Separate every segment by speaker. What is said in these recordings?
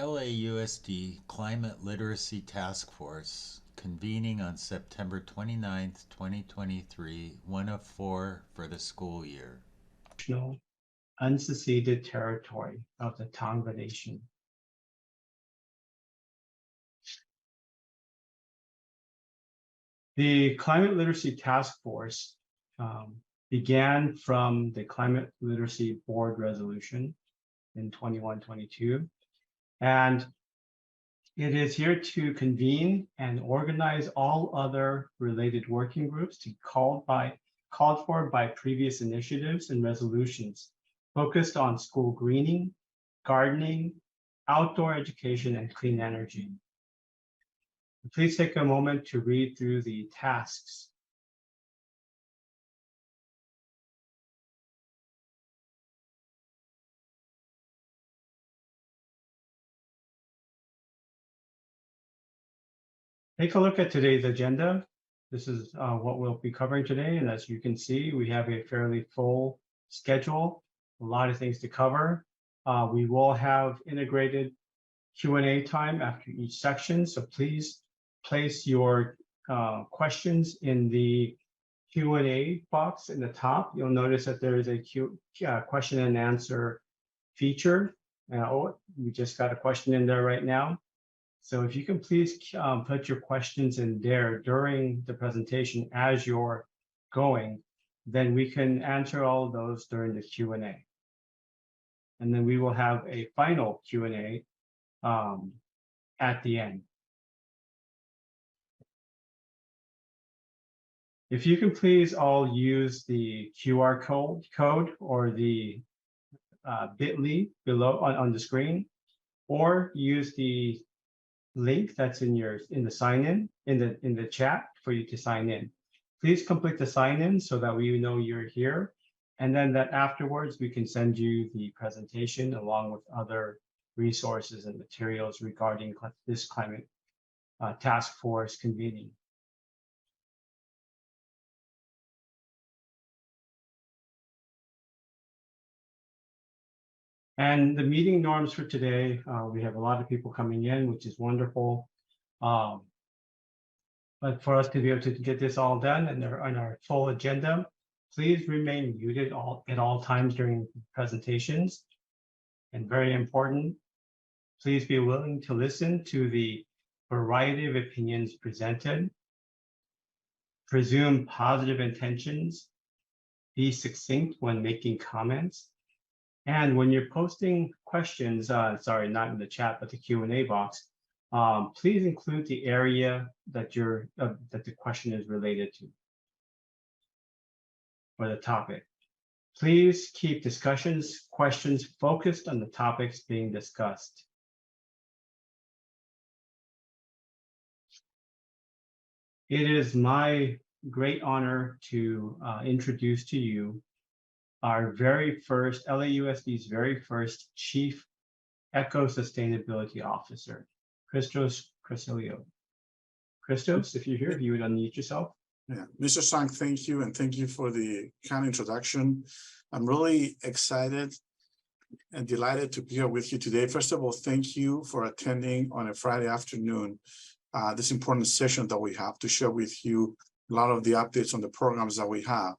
Speaker 1: LAUSD Climate Literacy Task Force convening on September 29th, 2023, 1 of 4 for the school year.
Speaker 2: Unceded territory of the Tongva Nation. The Climate Literacy Task Force began from the Climate Literacy Board Resolution in 21-22, and it is here to convene and organize all other related working groups called for by previous initiatives and resolutions focused on school greening, gardening, outdoor education, and clean energy. Please take a moment to read through the tasks. Take a look at today's agenda. This is what we'll be covering today. And as you can see, we have a fairly full schedule, a lot of things to cover. We will have integrated Q&A time after each section. So please place your questions in the Q&A box in the top. You'll notice that there is a question and answer feature. We just got a question in there right now. So if you can please put your questions in there during the presentation as you're going, then we can answer all of those during the Q&A. And then we will have a final Q&A at the end. If you can please all use the QR code or the bit.ly below on the screen, or use the link that's in the sign in the chat for you to sign in. Please complete the sign in so that we know you're here, and then that afterwards we can send you the presentation along with other resources and materials regarding this climate task force convening. And the meeting norms for today, we have a lot of people coming in, which is wonderful. But for us to be able to get this all done and on our full agenda, please remain muted at all times during presentations. And very important, please be willing to listen to the variety of opinions presented. Presume positive intentions. Be succinct when making comments. And when you're posting questions, sorry, not in the chat, but the Q&A box, please include the area that that the question is related to, or the topic. Please keep questions focused on the topics being discussed. It is my great honor to introduce to you our LAUSD's very first Chief Eco-Sustainability Officer, Christos Krasilio. Christos, if you're here, if you would unmute yourself.
Speaker 3: Yeah, Mr. Sang, thank you, and thank you for the kind introduction. I'm really excited and delighted to be here with you today. First of all, thank you for attending on a Friday afternoon this important session that we have to share with you a lot of the updates on the programs that we have.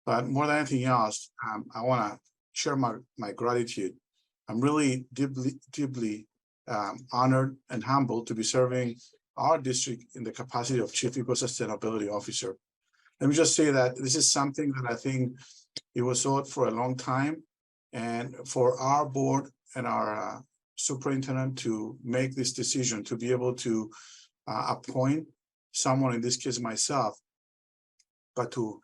Speaker 3: But more than anything else, I want to share my gratitude. I'm really deeply honored and humbled to be serving our district in the capacity of Chief Eco-Sustainability Officer. Let me just say that this is something that I think it was sought for a long time, and for our board and our superintendent to make this decision to be able to appoint someone, in this case myself, but to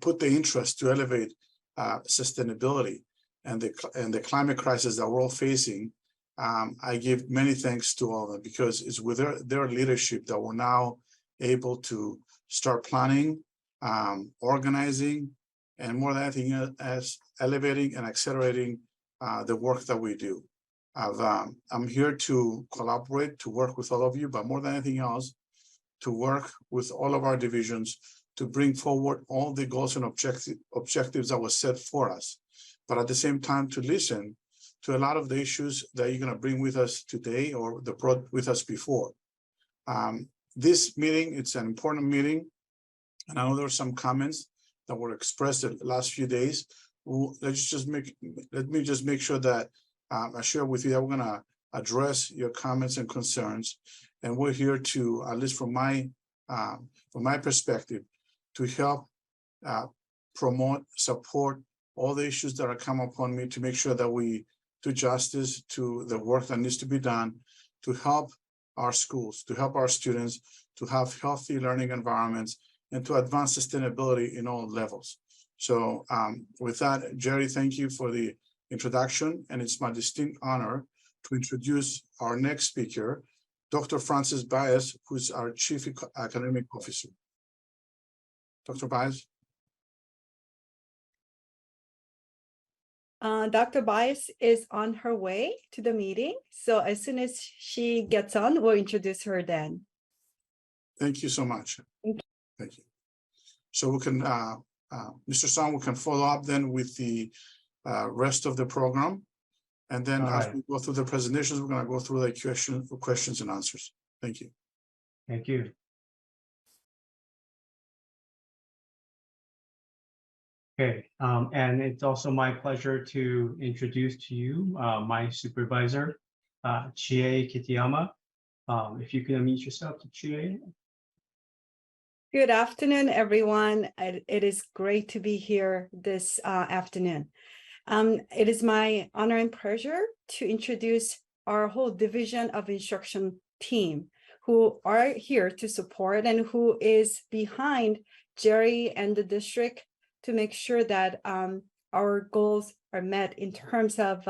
Speaker 3: put the interest to elevate sustainability and the climate crisis that we're all facing. I give many thanks to all of them, because it's with their leadership that we're now able to start planning, organizing, and more than anything else, elevating and accelerating the work that we do. I'm here to collaborate, to work with all of you, but more than anything else, to work with all of our divisions to bring forward all the goals and objectives that were set for us, but at the same time to listen to a lot of the issues that you're going to bring with us today or the brought with us before. This meeting, it's an important meeting. And I know there were some comments that were expressed the last few days. Let me just make sure that I share with you that we're going to address your comments and concerns. And we're here to, at least from my perspective, to help promote, support all the issues that are come upon me to make sure that we do justice to the work that needs to be done to help our schools, to help our students, to have healthy learning environments, and to advance sustainability in all levels. So with that, Jerry, thank you for the introduction, and it's my distinct honor to introduce our next speaker, Dr. Francis Baez, who's our Chief Academic Officer. Dr. Baez.
Speaker 4: Dr. Baez is on her way to the meeting. So as soon as she gets on, we'll introduce her then.
Speaker 3: Thank you so much. Thank you. So we can, Mr. Song, we can follow up then with the rest of the program. And then as we go through the presentations, we're going to go through the questions and answers. Thank you.
Speaker 2: Thank you. Okay, and it's also my pleasure to introduce to you my supervisor, Chie Kitayama. If you can unmute yourself to Chie.
Speaker 4: Good afternoon, everyone. It is great to be here this afternoon. It is my honor and pleasure to introduce our whole Division of Instruction team who are here to support and who is behind Jerry and the district to make sure that our goals are met in terms of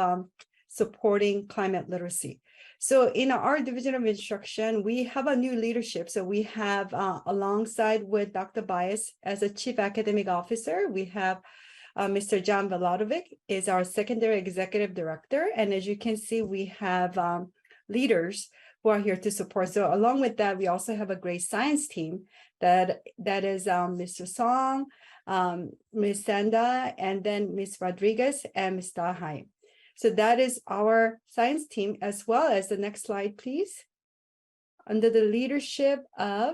Speaker 4: supporting climate literacy. So in our Division of Instruction, we have a new leadership. So we have, alongside with Dr. Baez as a Chief Academic Officer, we have Mr. John Veladovic is our Secondary Executive Director. And as you can see, we have leaders who are here to support. So along with that, we also have a great science team that is Mr. Song, Ms. Sanda, and then Ms. Rodriguez and Ms. Dahai. So that is our science team, as well as the next slide, please. Under the leadership of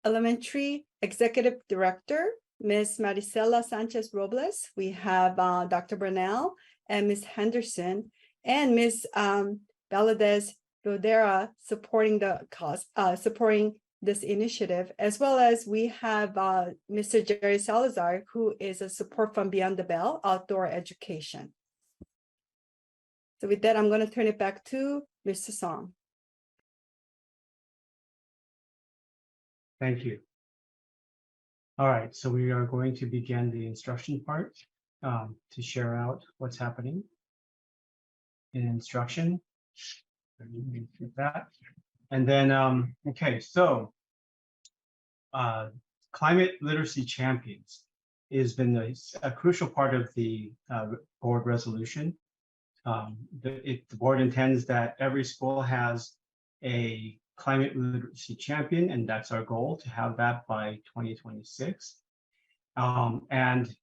Speaker 4: Elementary Executive Director, Ms. Maricela Sanchez Robles, we have Dr. Bernal and Ms. Henderson, and Ms. Valadez Rodera supporting the cause, supporting this initiative, as well as we have Mr. Jerry Salazar, who is a support from Beyond the Bell Outdoor Education. So with that, I'm going to turn it back to Mr. Song.
Speaker 2: Thank you. All right, so we are going to begin the instruction part to share out what's happening in instruction. That. And then, okay, so climate literacy champions has been a crucial part of the board resolution. The board intends that every school has a climate literacy champion, and that's our goal, to have that by 2026. And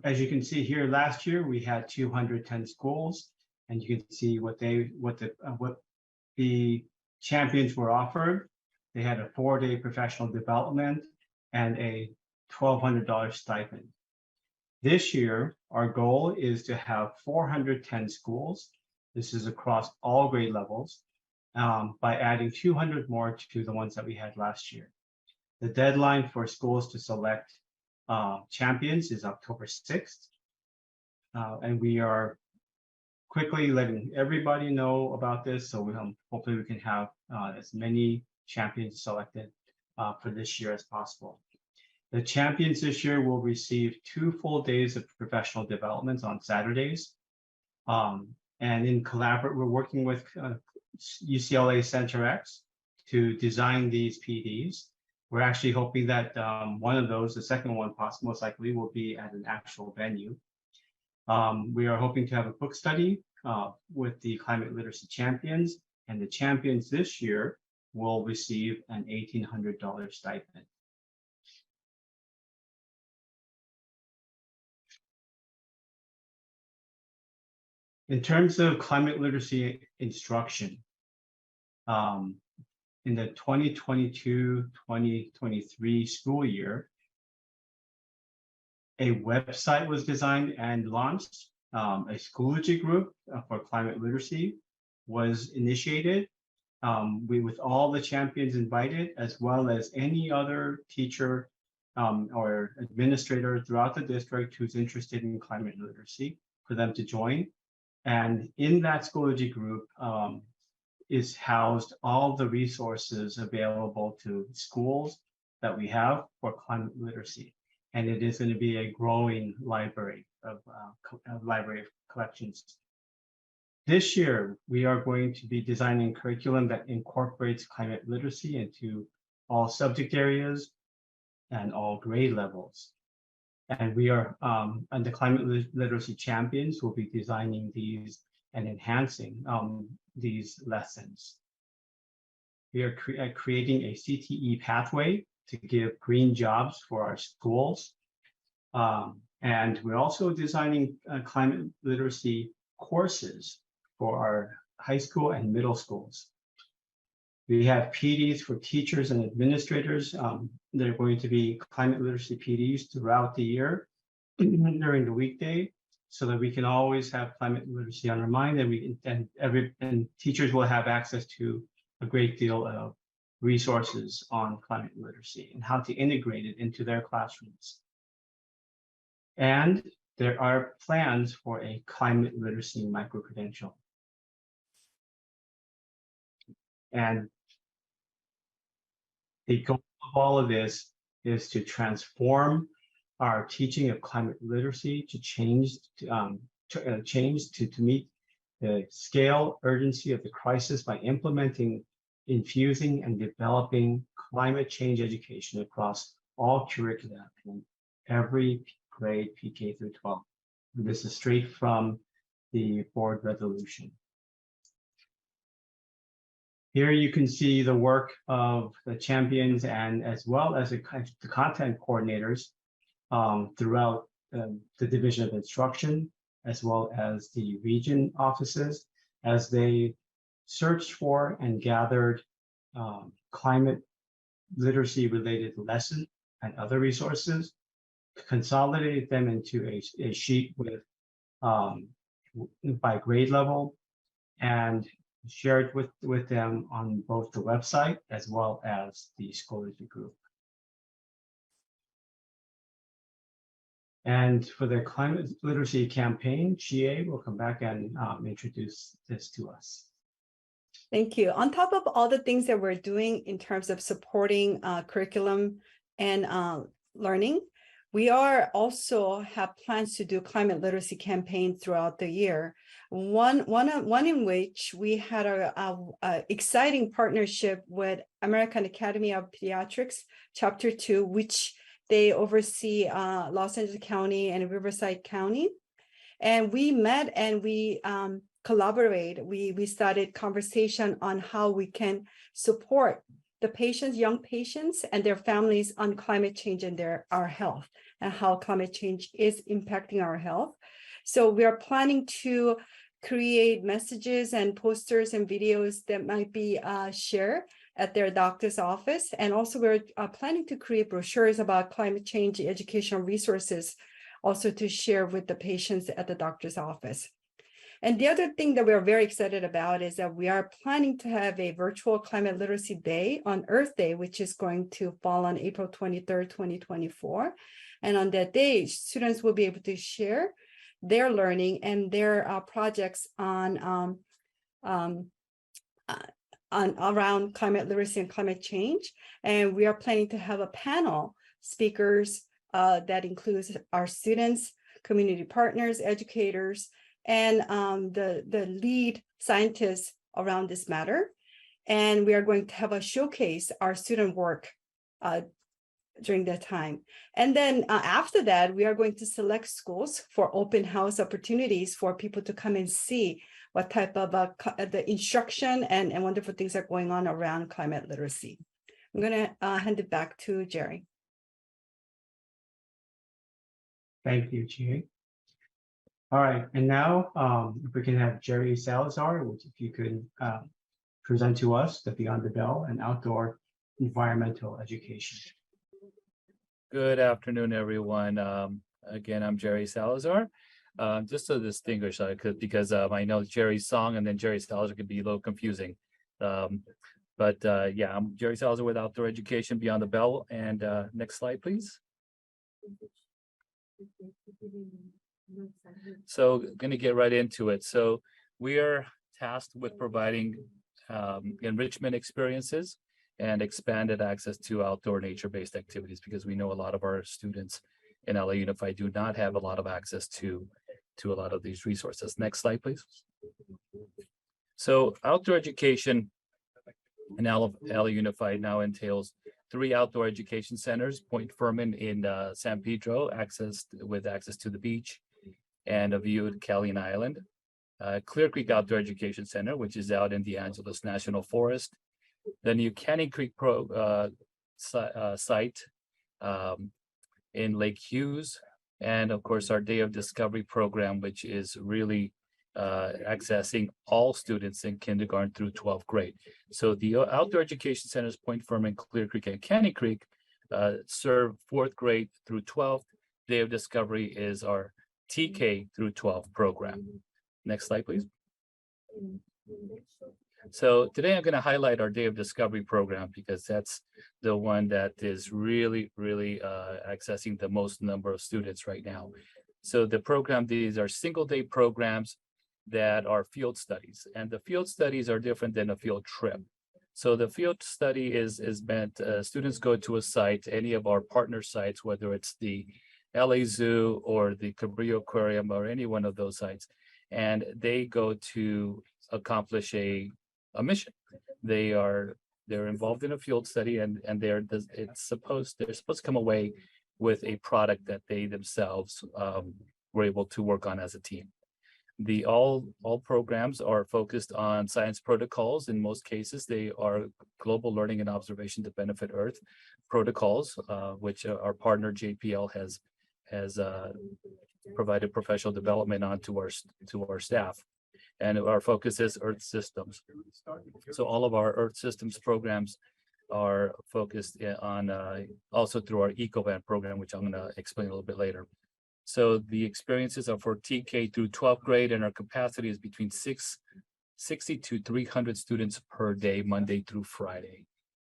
Speaker 2: as you can see here, last year we had 210 schools, and you can see what the champions were offered. They had a 4-day professional development and a $1,200 stipend. This year, our goal is to have 410 schools. This is across all grade levels, by adding 200 more to the ones that we had last year. The deadline for schools to select champions is October 6th. And we are quickly letting everybody know about this, so hopefully we can have as many champions selected for this year as possible. The champions this year will receive 2 full days of professional development on Saturdays. And we're working with UCLA Center X to design these PDs. We're actually hoping that one of those, the second one most likely, will be at an actual venue. We are hoping to have a book study with the climate literacy champions, and the champions this year will receive an $1,800 stipend. In terms of climate literacy instruction, in the 2022-2023 school year, a website was designed and launched. A Schoology group for climate literacy was initiated with all the champions invited, as well as any other teacher or administrator throughout the district who's interested in climate literacy for them to join. And in that Schoology group is housed all the resources available to schools that we have for climate literacy. And it is going to be a growing library of collections. This year, we are going to be designing curriculum that incorporates climate literacy into all subject areas and all grade levels. And we are, and the climate literacy champions will be designing these and enhancing these lessons. We are creating a CTE pathway to give green jobs for our schools. And we're also designing climate literacy courses for our high school and middle schools. We have PDs for teachers and administrators. They're going to be climate literacy PDs throughout the year during the weekday, so that we can always have climate literacy on our mind, and teachers will have access to a great deal of resources on climate literacy and how to integrate it into their classrooms. And there are plans for a climate literacy micro-credential. And the goal of all of this is to transform our teaching of climate literacy to change to meet the scale, urgency of the crisis by implementing, infusing, and developing climate change education across all curricula in every grade PK through 12. And this is straight from the board resolution. Here you can see the work of the champions and as well as the content coordinators throughout the Division of Instruction, as well as the region offices, as they searched for and gathered climate literacy related lessons and other resources, consolidated them into a sheet with by grade level, and shared with them on both the website as well as the Schoology group. And for the climate literacy campaign, Chie will come back and introduce this to us.
Speaker 4: Thank you. On top of all the things that we're doing in terms of supporting curriculum and learning, we are also have plans to do climate literacy campaign throughout the year. One in which we had a exciting partnership with American Academy of Pediatrics, Chapter 2, which they oversee Los Angeles County and Riverside County. And we met and we collaborate. We started conversation on how we can support the patients, young patients and their families on climate change and our health, and how climate change is impacting our health. So we are planning to create messages and posters and videos that might be shared at their doctor's office. And also we're planning to create brochures about climate change educational resources also to share with the patients at the doctor's office. And the other thing that we're very excited about is that we are planning to have a virtual climate literacy day on Earth Day, which is going to fall on April 23rd, 2024. And on that day, students will be able to share their learning and their projects on around climate literacy and climate change. And we are planning to have a panel speakers that includes our students, community partners, educators, and the lead scientists around this matter. And we are going to have a showcase our student work during that time. And then after that, we are going to select schools for open house opportunities for people to come and see what type of the instruction and wonderful things are going on around climate literacy. I'm going to hand it back to Jerry.
Speaker 2: Thank you, Chie. All right, and now if we can have Jerry Salazar, which if you could present to us the Beyond the Bell and outdoor environmental education.
Speaker 5: Good afternoon, everyone. Again, I'm Jerry Salazar. Just to distinguish, because I know Jerry's song and then Jerry Salazar could be a little confusing. Yeah, I'm Jerry Salazar with Outdoor Education Beyond the Bell. And next slide, please. So going to get right into it. So we are tasked with providing enrichment experiences and expanded access to outdoor nature-based activities, because we know a lot of our students in LA Unified do not have a lot of access to a lot of these resources. Next slide, please. So outdoor education in LA Unified now entails 3 outdoor education centers: Point Furman in San Pedro, with access to the beach and a view of Calian Island. Clear Creek Outdoor Education Center, which is out in the Angeles National Forest. The new Canning Creek site in Lake Hughes, and of course our Day of Discovery program, which is really accessing all students in kindergarten through 12th grade. So the outdoor education centers, Point Furman, Clear Creek, and Canning Creek, serve 4th grade through 12th. Day of Discovery is our TK through 12th program. Next slide, please. So today I'm going to highlight our Day of Discovery program, because that's the one that is really accessing the most number of students right now. So the program, these are single day programs that are field studies, and the field studies are different than a field trip. So the field study is meant, students go to a site, any of our partner sites, whether it's the LA Zoo or the Cabrillo Aquarium or any one of those sites, and they go to accomplish a mission. They're involved in a field study, and they're supposed to come away with a product that they themselves were able to work on as a team. All programs are focused on science protocols. In most cases, they are global learning and observation to benefit Earth protocols, which our partner JPL has provided professional development on to our staff. And our focus is Earth systems. So all of our Earth systems programs are focused on also through our EcoVan program, which I'm going to explain a little bit later. So the experiences are for TK through 12th grade, and our capacity is between 60 to 300 students per day, Monday through Friday.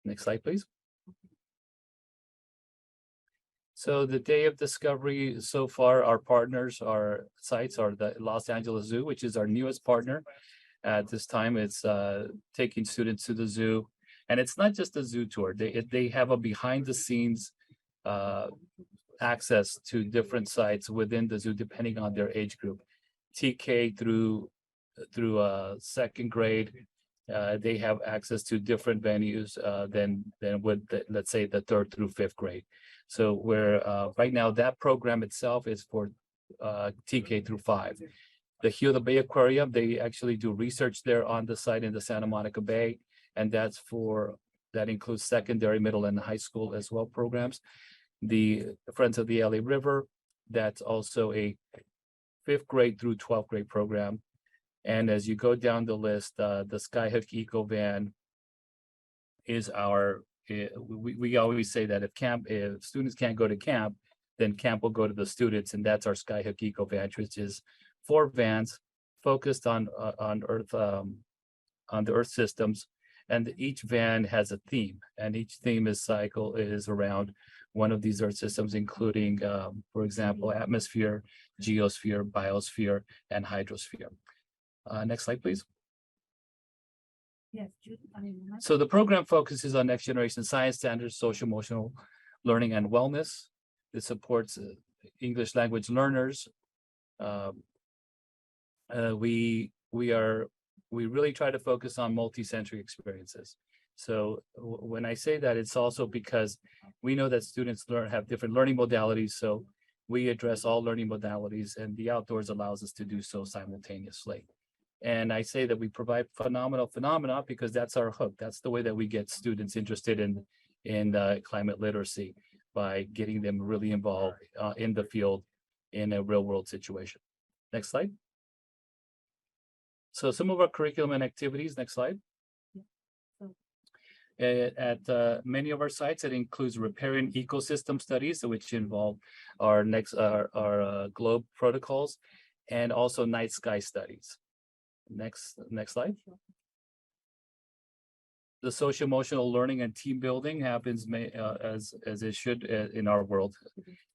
Speaker 5: Next slide, please. So the Day of Discovery, so far, our partners, our sites are the Los Angeles Zoo, which is our newest partner. At this time, it's taking students to the zoo. And it's not just a zoo tour. They have a behind the scenes access to different sites within the zoo, depending on their age group. TK through 2nd grade, they have access to different venues than with, let's say, the 3rd through 5th grade. So where right now that program itself is for TK through 5. The Gila Bay Aquarium, they actually do research there on the site in the Santa Monica Bay, and that includes secondary, middle, and high school as well programs. The Friends of the LA River, that's also a 5th grade through 12th grade program. And as you go down the list, the Skyhook EcoVan is our, we always say that if students can't go to camp, then camp will go to the students, and that's our Skyhook EcoVan, which is 4 vans focused on Earth, on the Earth systems, and each van has a theme, and each theme is around one of these Earth systems, including, for example, atmosphere, geosphere, biosphere, and hydrosphere. Next slide, please.
Speaker 6: Yes,
Speaker 5: So the program focuses on next generation science standards, social emotional learning, and wellness. It supports English language learners. We really try to focus on multi-sensory experiences. So when I say that, it's also because we know that students have different learning modalities. So we address all learning modalities, and the outdoors allows us to do so simultaneously. And I say that we provide phenomenal phenomena because that's our hook. That's the way that we get students interested in climate literacy, by getting them really involved in the field in a real world situation. Next slide. So some of our curriculum and activities, next slide. At many of our sites, it includes riparian ecosystem studies, which involve our globe protocols, and also night sky studies. Next slide. The social emotional learning and team building happens as it should in our world.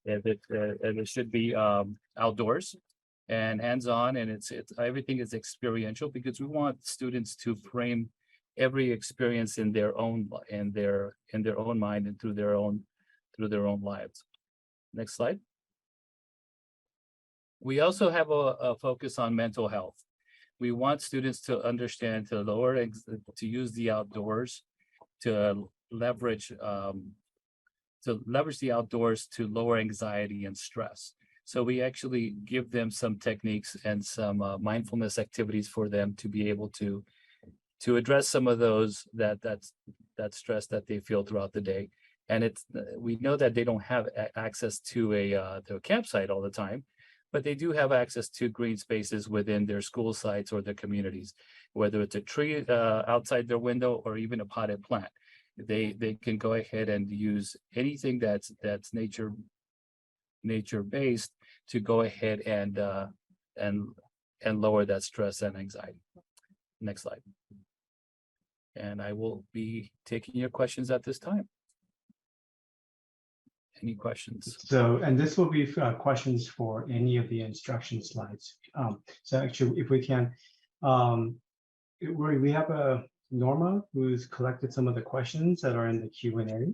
Speaker 5: It should be outdoors and hands-on, and it's everything is experiential, because we want students to frame every experience in their own mind and through their own lives. Next slide. We also have a focus on mental health. We want students to understand, to use the outdoors, to leverage the outdoors to lower anxiety and stress. So we actually give them some techniques and some mindfulness activities for them to be able to address some of those that stress that they feel throughout the day. And we know that they don't have access to a campsite all the time, but they do have access to green spaces within their school sites or their communities, whether it's a tree outside their window or even a potted plant. They can go ahead and use anything that's nature based to go ahead and lower that stress and anxiety. Next slide. And I will be taking your questions at this time. Any questions?
Speaker 2: So, and this will be questions for any of the instruction slides. So actually, if we can, we have a Norma who's collected some of the questions that are in the Q&A.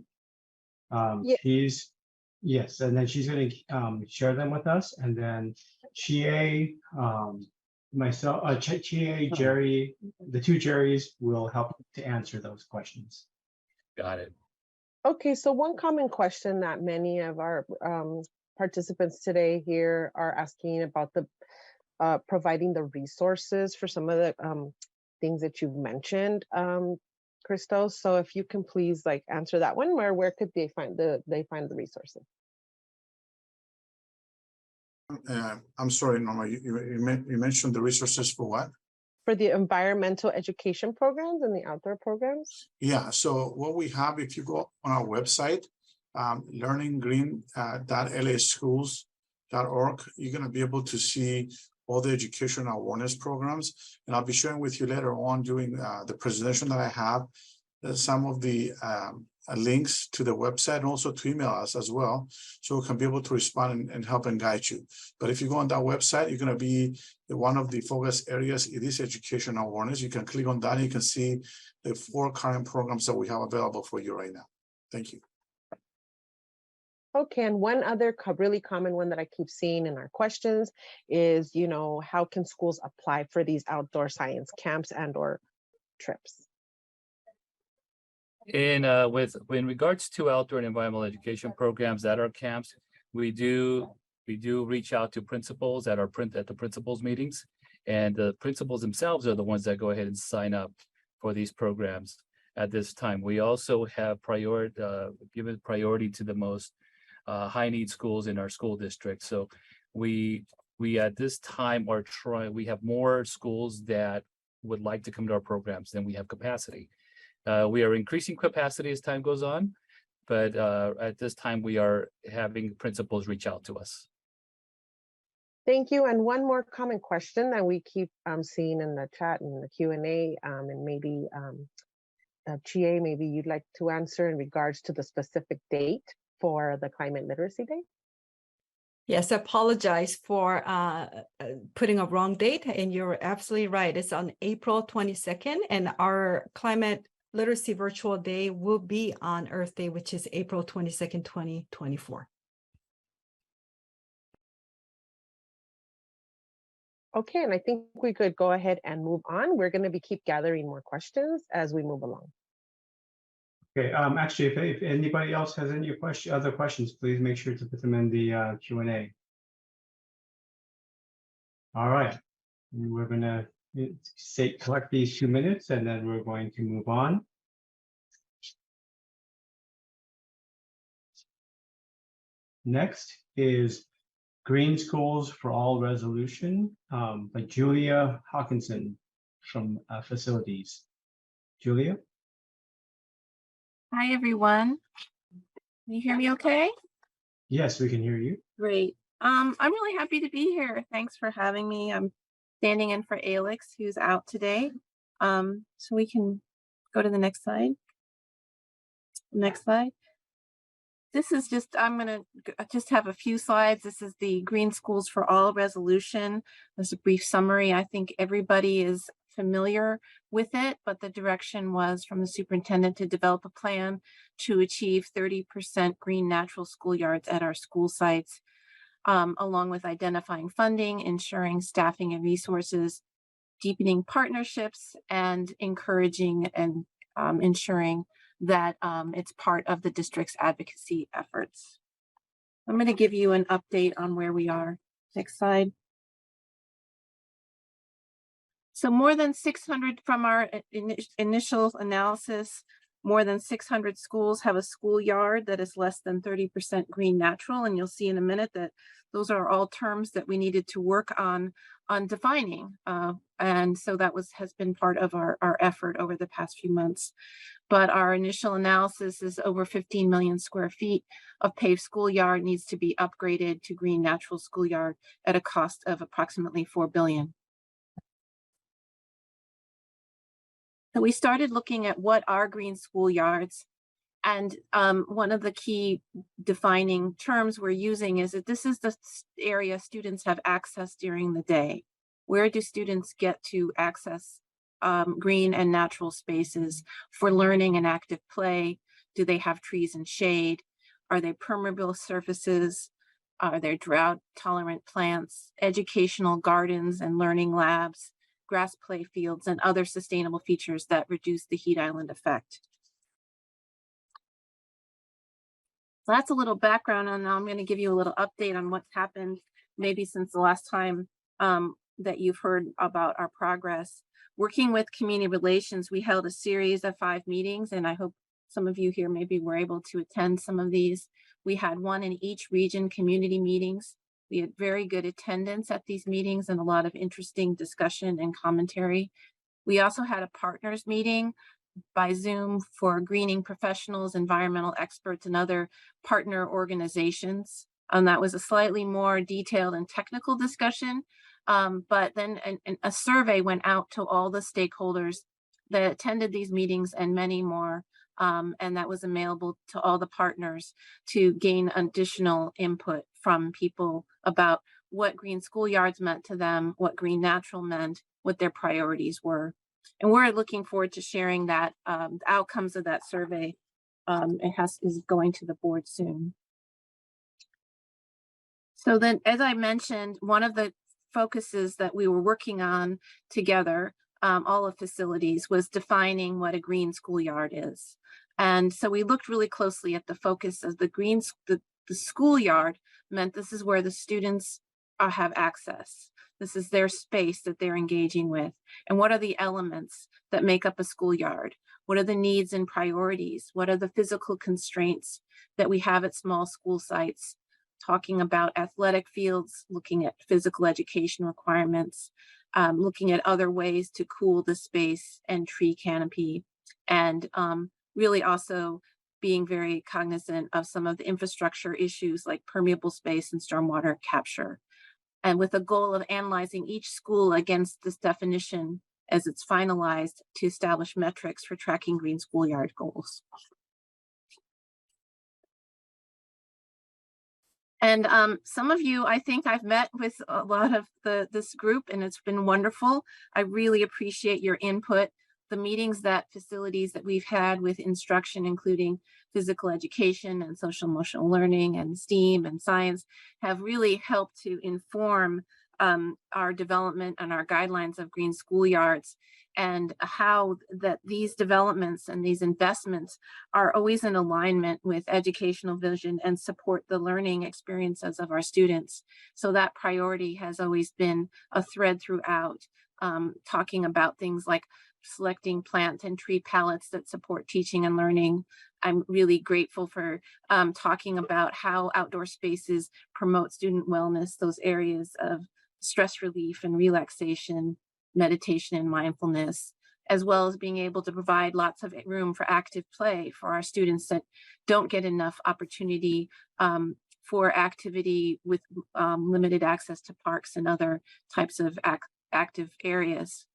Speaker 2: Yes, and then she's going to share them with us, and then Chie, myself, Chie, Jerry, the two Jerrys will help to answer those questions.
Speaker 5: Got it.
Speaker 6: Okay, so one common question that many of our participants today here are asking about the providing the resources for some of the things that you've mentioned, Crystal. So if you can please answer that one, where could they find the resources?
Speaker 3: I'm sorry, Norma, you mentioned the resources for what?
Speaker 6: For the environmental education programs and the outdoor programs?
Speaker 3: Yeah, so what we have, if you go on our website, learninggreen.laschools.org, you're going to be able to see all the education awareness programs. And I'll be sharing with you later on during the presentation that I have some of the links to the website, and also to email us as well, so we can be able to respond and help and guide you. But if you go on that website, you're going to be one of the focus areas. It is education awareness. You can click on that and you can see the 4 current programs that we have available for you right now. Thank you.
Speaker 6: Okay, and one other really common one that I keep seeing in our questions is, how can schools apply for these outdoor science camps and/or trips?
Speaker 5: In regards to outdoor and environmental education programs at our camps, we do reach out to principals at the principals meetings, and the principals themselves are the ones that go ahead and sign up for these programs at this time. We also have given priority to the most high need schools in our school district. So we at this time we have more schools that would like to come to our programs than we have capacity. We are increasing capacity as time goes on, but at this time we are having principals reach out to us.
Speaker 6: Thank you. And one more common question that we keep seeing in the chat and the Q&A, and maybe Chie, maybe you'd like to answer in regards to the specific date for the Climate Literacy Day.
Speaker 4: Yes, I apologize for putting a wrong date, and you're absolutely right. It's on April 22nd, and our Climate Literacy Virtual Day will be on Earth Day, which is April 22nd, 2024.
Speaker 6: Okay, and I think we could go ahead and move on. We're going to keep gathering more questions as we move along.
Speaker 2: Okay, actually, if anybody else has any other questions, please make sure to put them in the Q&A. All right, we're going to collect these 2 minutes, and then we're going to move on. Next is Green Schools for All Resolution by Julia Hawkinson from Facilities. Julia?
Speaker 7: Hi, everyone. Can you hear me okay?
Speaker 2: Yes, we can hear you.
Speaker 7: Great. I'm really happy to be here. Thanks for having me. I'm standing in for Alex, who's out today. So we can go to the next slide. Next slide. This is just, I'm going to just have a few slides. This is the Green Schools for All resolution. There's a brief summary. I think everybody is familiar with it, but the direction was from the superintendent to develop a plan to achieve 30% green natural schoolyards at our school sites, along with identifying funding, ensuring staffing and resources, deepening partnerships, and encouraging and ensuring that it's part of the district's advocacy efforts. I'm going to give you an update on where we are. Next slide. So more than 600 from our initial analysis, more than 600 schools have a schoolyard that is less than 30% green natural. And you'll see in a minute that those are all terms that we needed to work on defining. And so that has been part of our effort over the past few months. But our initial analysis is over 15 million square feet of paved schoolyard needs to be upgraded to green natural schoolyard at a cost of approximately $4 billion. So we started looking at what are green schoolyards. And one of the key defining terms we're using is that this is the area students have access during the day. Where do students get to access green and natural spaces for learning and active play? Do they have trees and shade? Are they permeable surfaces? Are there drought tolerant plants, educational gardens and learning labs, grass play fields, and other sustainable features that reduce the heat island effect? So that's a little background, and now I'm going to give you a little update on what's happened maybe since the last time that you've heard about our progress. Working with community relations, we held a series of 5 meetings, and I hope some of you here maybe were able to attend some of these. We had one in each region community meetings. We had very good attendance at these meetings and a lot of interesting discussion and commentary. We also had a partners meeting by Zoom for greening professionals, environmental experts, and other partner organizations. That was a slightly more detailed and technical discussion. But then a survey went out to all the stakeholders that attended these meetings and many more. And that was available to all the partners to gain additional input from people about what green schoolyards meant to them, what green natural meant, what their priorities were. And we're looking forward to sharing that the outcomes of that survey. Is going to the board soon. So then, as I mentioned, one of the focuses that we were working on together, all of facilities, was defining what a green schoolyard is. And so we looked really closely at the focus of the schoolyard meant this is where the students have access. This is their space that they're engaging with. And what are the elements that make up a schoolyard? What are the needs and priorities? What are the physical constraints that we have at small school sites? Talking about athletic fields, looking at physical education requirements, looking at other ways to cool the space and tree canopy, and really also being very cognizant of some of the infrastructure issues like permeable space and stormwater capture. And with a goal of analyzing each school against this definition as it's finalized to establish metrics for tracking green schoolyard goals. And some of you, I think I've met with a lot of this group, and it's been wonderful. I really appreciate your input. The meetings facilities that we've had with instruction, including physical education and social emotional learning and STEAM and science, have really helped to inform our development and our guidelines of green schoolyards, and how that these developments and these investments are always in alignment with educational vision and support the learning experiences of our students. So that priority has always been a thread throughout, talking about things like selecting plant and tree palettes that support teaching and learning, I'm really grateful for talking about how outdoor spaces promote student wellness, those areas of stress relief and relaxation, meditation and mindfulness, as well as being able to provide lots of room for active play for our students that don't get enough opportunity for activity with limited access to parks and other types of active areas.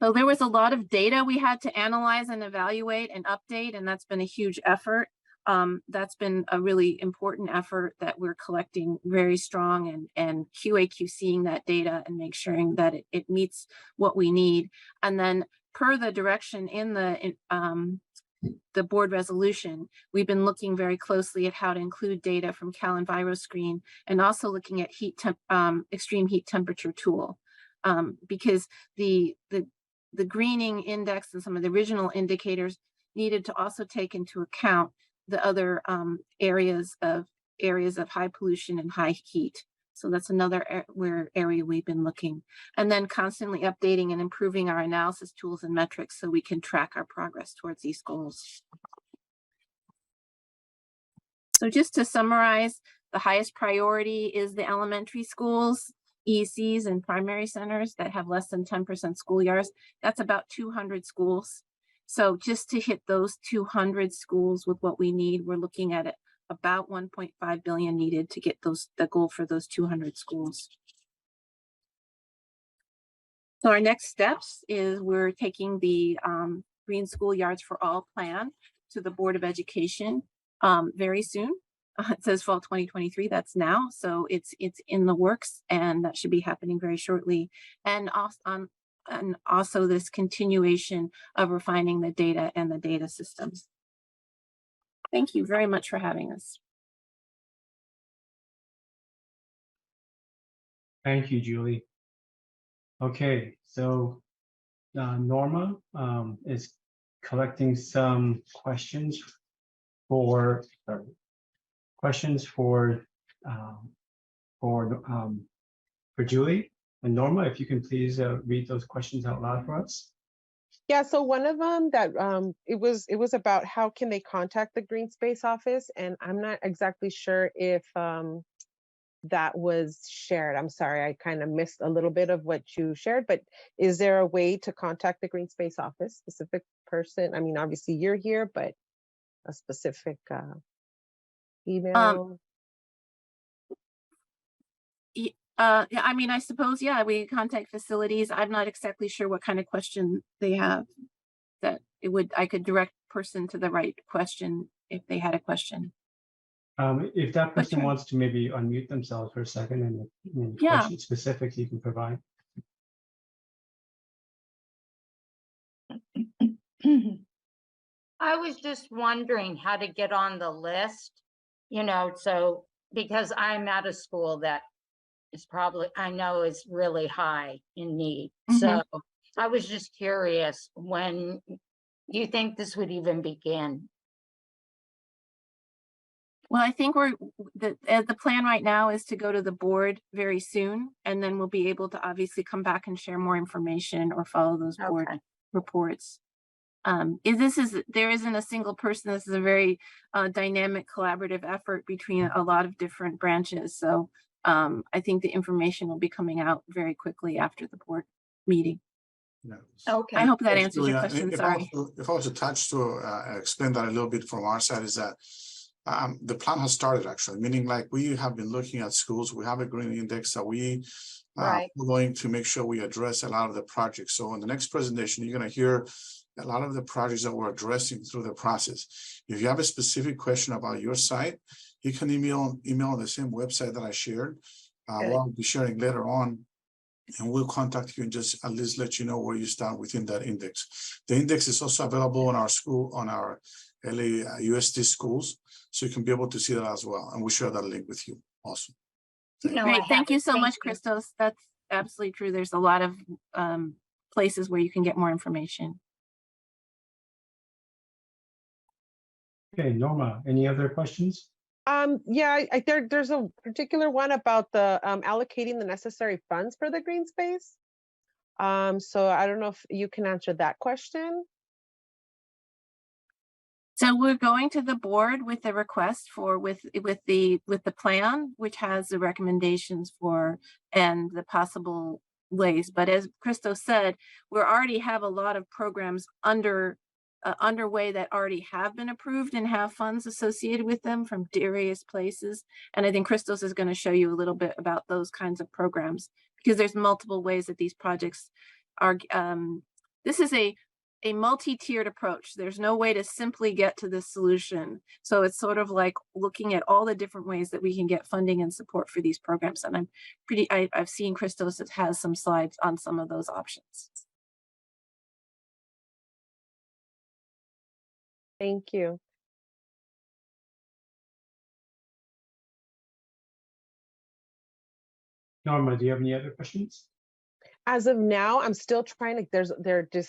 Speaker 7: So there was a lot of data we had to analyze and evaluate and update, and that's been a huge effort. That's been a really important effort that we're collecting very strong and QA/QCing that data and make sure that it meets what we need. And then per the direction in the board resolution, we've been looking very closely at how to include data from CalEnviroscreen and also looking at extreme heat temperature tool, because the greening index and some of the original indicators needed to also take into account the other areas of high pollution and high heat. So that's another area we've been looking, and then constantly updating and improving our analysis tools and metrics so we can track our progress towards these goals. So just to summarize, the highest priority is the elementary schools, ECs, and primary centers that have less than 10% school yards. That's about 200 schools. So just to hit those 200 schools with what we need, we're looking at about 1.5 billion needed to get the goal for those 200 schools. So our next steps is we're taking the Green School Yards for All plan to the Board of Education very soon. It says fall 2023, that's now. So it's in the works, and that should be happening very shortly. And also this continuation of refining the data and the data systems. Thank you very much for having us.
Speaker 2: Thank you, Julie. Okay, so Norma is collecting some questions for Julie. And Norma, if you can please read those questions out loud for us.
Speaker 6: Yeah, so one of them that it was about how can they contact the Green Space Office, and I'm not exactly sure if that was shared. I'm sorry, I kind of missed a little bit of what you shared, but is there a way to contact the Green Space Office, specific person? I mean, obviously you're here, but a specific email?
Speaker 7: Yeah, I mean, I suppose, yeah, we contact facilities. I'm not exactly sure what kind of question they have that I could direct person to the right question if they had a question.
Speaker 2: If that person wants to maybe unmute themselves for a second and
Speaker 7: Yeah.
Speaker 2: question specific you can provide.
Speaker 8: I was just wondering how to get on the list, so because I'm at a school that is probably, I know is really high in need. So I was just curious, when do you think this would even begin?
Speaker 7: Well, I think the plan right now is to go to the board very soon, and then we'll be able to obviously come back and share more information or follow those board reports. There isn't a single person. This is a very dynamic, collaborative effort between a lot of different branches. So I think the information will be coming out very quickly after the board meeting.
Speaker 3: Yeah.
Speaker 8: Okay.
Speaker 7: I hope that answers your question. Sorry.
Speaker 3: If I was to touch to explain that a little bit from our side, is that the plan has started actually, meaning like we have been looking at schools. We have a green index that we we're going to make sure we address a lot of the projects. So in the next presentation, you're going to hear a lot of the projects that we're addressing through the process. If you have a specific question about your site, you can email on the same website that I shared. I'll be sharing later on, and we'll contact you and just at least let you know where you stand within that index. The index is also available on our LAUSD schools, so you can be able to see that as well. And we'll share that link with you also.
Speaker 7: Great. Thank you so much, Christos. That's absolutely true. There's a lot of places where you can get more information.
Speaker 2: Okay, Norma, any other questions?
Speaker 6: Yeah, there's a particular one about the allocating the necessary funds for the green space. So I don't know if you can answer that question.
Speaker 7: So we're going to the board with the request for with the plan, which has the recommendations for and the possible ways. But as Christo said, we already have a lot of programs underway that already have been approved and have funds associated with them from various places. And I think Christos is going to show you a little bit about those kinds of programs, because there's multiple ways that these projects are. This is a multi-tiered approach. There's no way to simply get to this solution. So it's sort of like looking at all the different ways that we can get funding and support for these programs. And I've seen Christos has some slides on some of those options.
Speaker 6: Thank you.
Speaker 2: Norma, do you have any other questions?
Speaker 6: As of now, I'm still trying to,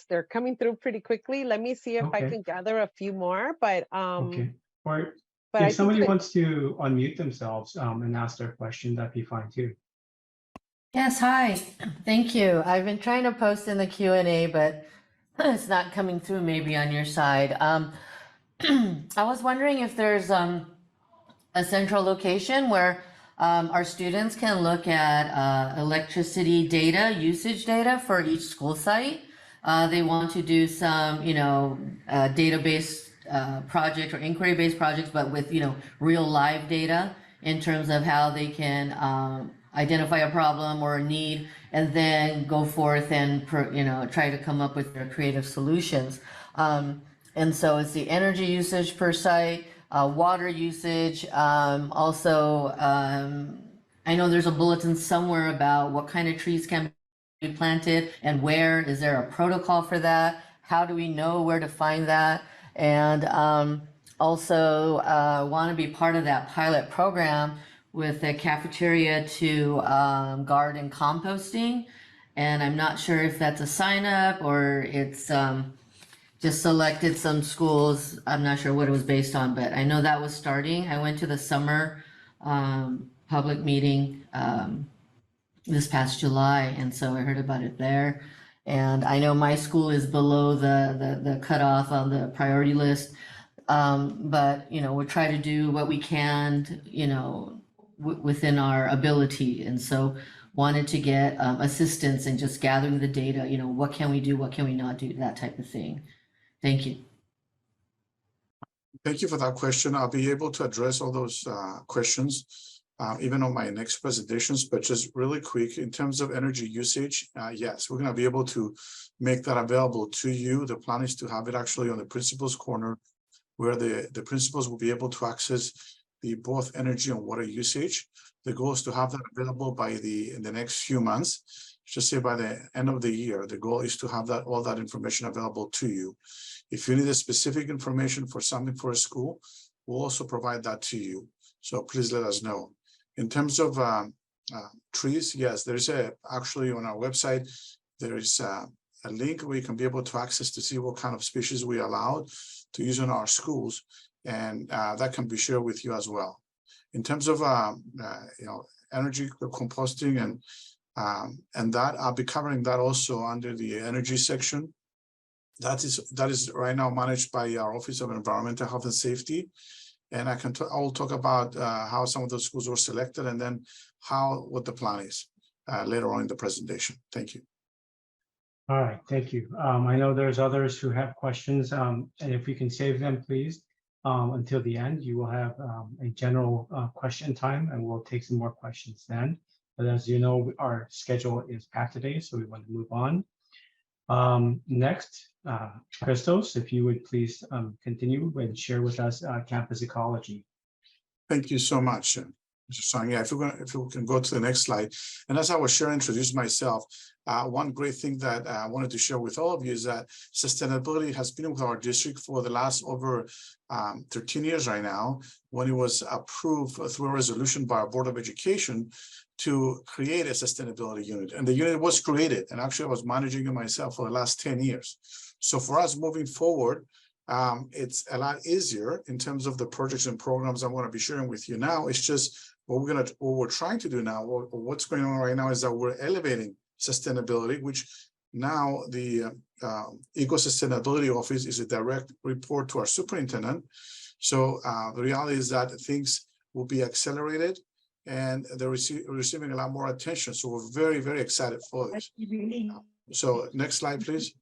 Speaker 6: they're coming through pretty quickly. Let me see if I
Speaker 2: Okay.
Speaker 6: can gather a few more, but
Speaker 2: Okay. Or
Speaker 6: but
Speaker 2: if
Speaker 6: I think
Speaker 2: somebody
Speaker 6: that,
Speaker 2: wants to unmute themselves and ask their question, that'd be fine too.
Speaker 9: Yes, hi. Thank you. I've been trying to post in the Q&A, but it's not coming through maybe on your side. I was wondering if there's a central location where our students can look at electricity data, usage data for each school site. They want to do some, database project or inquiry-based projects, but with, real live data in terms of how they can identify a problem or a need, and then go forth and, try to come up with their creative solutions. And so it's the energy usage per site, water usage. Also, I know there's a bulletin somewhere about what kind of trees can be planted and where. Is there a protocol for that? How do we know where to find that? And also want to be part of that pilot program with the cafeteria to garden composting. And I'm not sure if that's a sign up or it's just selected some schools. I'm not sure what it was based on, but I know that was starting. I went to the summer public meeting this past July, and so I heard about it there. And I know my school is below the cutoff on the priority list, but we'll try to do what we can, within our ability. And so wanted to get assistance in just gathering the data. What can we do? What can we not do? That type of thing. Thank you.
Speaker 3: Thank you for that question. I'll be able to address all those questions even on my next presentations, but just really quick, in terms of energy usage, yes, we're going to be able to make that available to you. The plan is to have it actually on the principal's corner, where the principals will be able to access the both energy and water usage. The goal is to have that available in the next few months. Just say by the end of the year, the goal is to have all that information available to you. If you need a specific information for something for a school, we'll also provide that to you. So please let us know. In terms of trees, yes, there's actually on our website, there is a link where you can be able to access to see what kind of species we allowed to use in our schools, and that can be shared with you as well. In terms of energy composting and that, I'll be covering that also under the energy section. That is right now managed by our Office of Environmental Health and Safety. And I will talk about how some of those schools were selected, and then what the plan is later on in the presentation. Thank you.
Speaker 2: All right, thank you. I know there's others who have questions, and if we can save them, please, until the end. You will have a general question time, and we'll take some more questions then. But as you know, our schedule is packed today, so we want to move on. Next, Christos, if you would please continue and share with us campus ecology.
Speaker 3: Thank you so much, Mr. Song. Yeah, if we can go to the next slide. And as I was sharing, introduce myself, one great thing that I wanted to share with all of you is that sustainability has been with our district for the last over 13 years right now, when it was approved through a resolution by our Board of Education to create a sustainability unit. And the unit was created, and actually I was managing it myself for the last 10 years. So for us moving forward, it's a lot easier in terms of the projects and programs I'm going to be sharing with you now. It's just what we're trying to do now, or what's going on right now, is that we're elevating sustainability, which now the Eco-Sustainability Office is a direct report to our superintendent. So the reality is that things will be accelerated and they're receiving a lot more attention. So we're very, very excited for this. So next slide, please.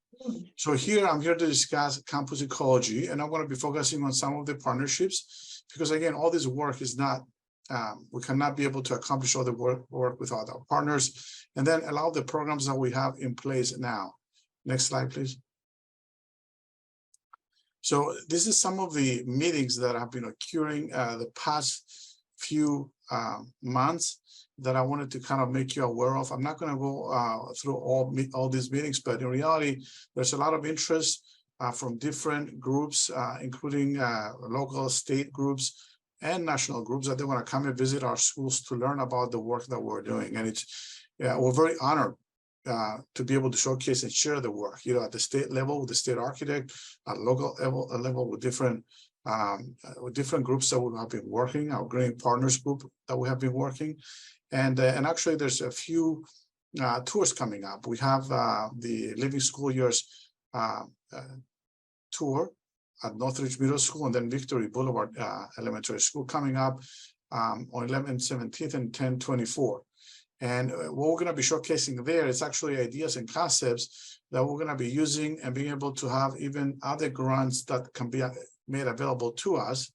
Speaker 3: So here, I'm here to discuss campus ecology, and I'm going to be focusing on some of the partnerships, because again, all this work is not, we cannot be able to accomplish all the work without our partners, and then allow the programs that we have in place now. Next slide, please. So this is some of the meetings that have been occurring the past few months that I wanted to kind of make you aware of. I'm not going to go through all these meetings, but in reality, there's a lot of interest from different groups, including local, state groups, and national groups, that they want to come and visit our schools to learn about the work that we're doing. And it's, we're very honored to be able to showcase and share the work, you know, at the state level with the state architect, at local level with different groups that we have been working, our Green Partners group that we have been working. And actually, there's a few tours coming up. We have the Living School Years tour at Northridge Middle School, and then Victory Boulevard Elementary School coming up on 11/17 and 10/24. And what we're going to be showcasing there is actually ideas and concepts that we're going to be using and being able to have even other grants that can be made available to us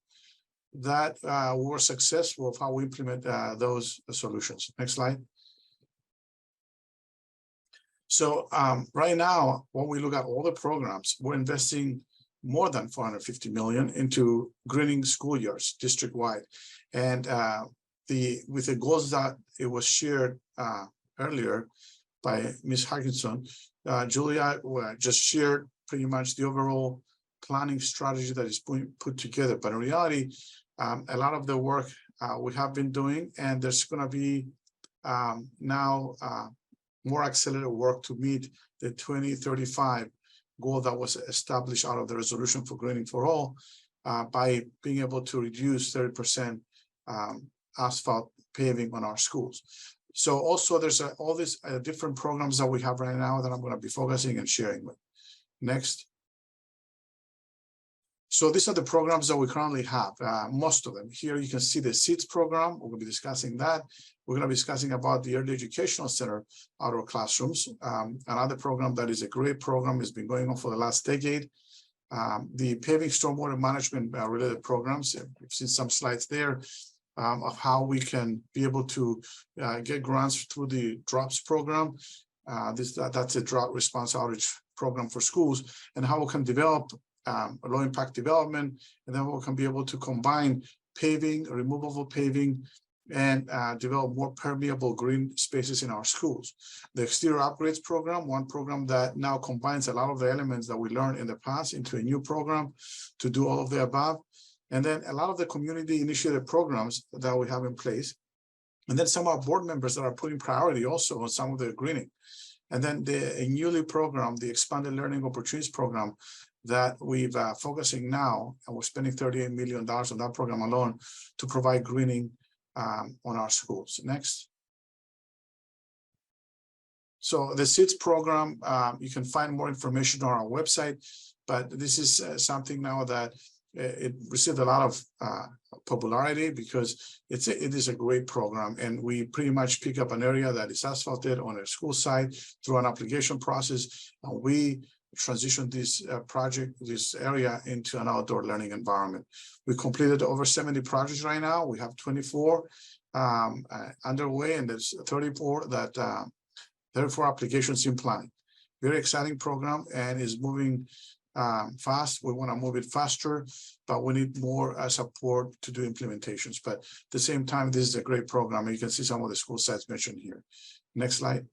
Speaker 3: that were successful of how we implement those solutions. Next slide. So right now, when we look at all the programs, we're investing more than $450 million into greening school years district-wide. And with the goals that it was shared earlier by Ms. Hutchinson, Julia just shared pretty much the overall planning strategy that is put together. But in reality, a lot of the work we have been doing, and there's going to be now more accelerated work to meet the 2035 goal that was established out of the resolution for greening for all by being able to reduce 30% asphalt paving on our schools. So also there's all these different programs that we have right now that I'm going to be focusing and sharing with. Next. So these are the programs that we currently have, most of them. Here you can see the SEEDS program. We're going to be discussing that. We're going to be discussing about the Early Educational Center outdoor classrooms. Another program that is a great program has been going on for the last decade. The paving stormwater management related programs. You've seen some slides there of how we can be able to get grants through the DROPS program. That's a drought response outreach program for schools, and how we can develop low impact development, and then we can be able to combine paving, removable paving, and develop more permeable green spaces in our schools. The exterior upgrades program, one program that now combines a lot of the elements that we learned in the past into a new program to do all of the above. And then a lot of the community initiative programs that we have in place. And then some of our board members that are putting priority also on some of the greening. And then a newly program, the Expanded Learning Opportunities Program, that we've focusing now, and we're spending $38 million on that program alone to provide greening on our schools. Next. So the SEEDS program, you can find more information on our website, but this is something now that it received a lot of popularity because it is a great program, and we pretty much pick up an area that is asphalted on a school site through an application process, and we transition this this area into an outdoor learning environment. We completed over 70 projects right now. We have 24 underway, and there's 34 applications in planning. Very exciting program, and is moving fast. We want to move it faster, but we need more support to do implementations. But at the same time, this is a great program. You can see some of the school sites mentioned here. Next slide.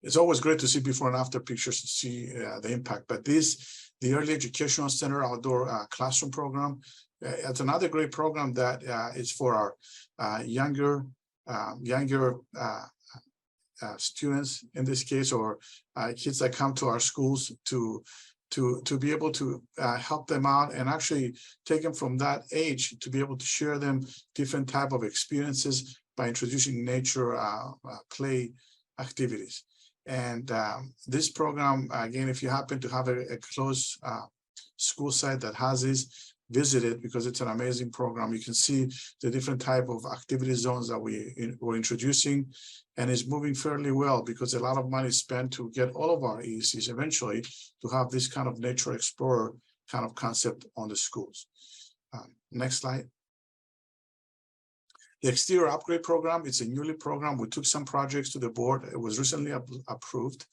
Speaker 3: It's always great to see before and after pictures to see the impact. But the Early Educational Center outdoor classroom program, it's another great program that is for our younger students in this case, or kids that come to our schools to be able to help them out and actually take them from that age to be able to share them different type of experiences by introducing nature play activities. And this program, again, if you happen to have a close school site that has this, visit it because it's an amazing program. You can see the different type of activity zones that we're introducing, and it's moving fairly well because a lot of money is spent to get all of our EECs eventually to have this kind of nature explorer kind of concept on the schools. Next slide. The exterior upgrade program, it's a newly program. We took some projects to the board. It was recently approved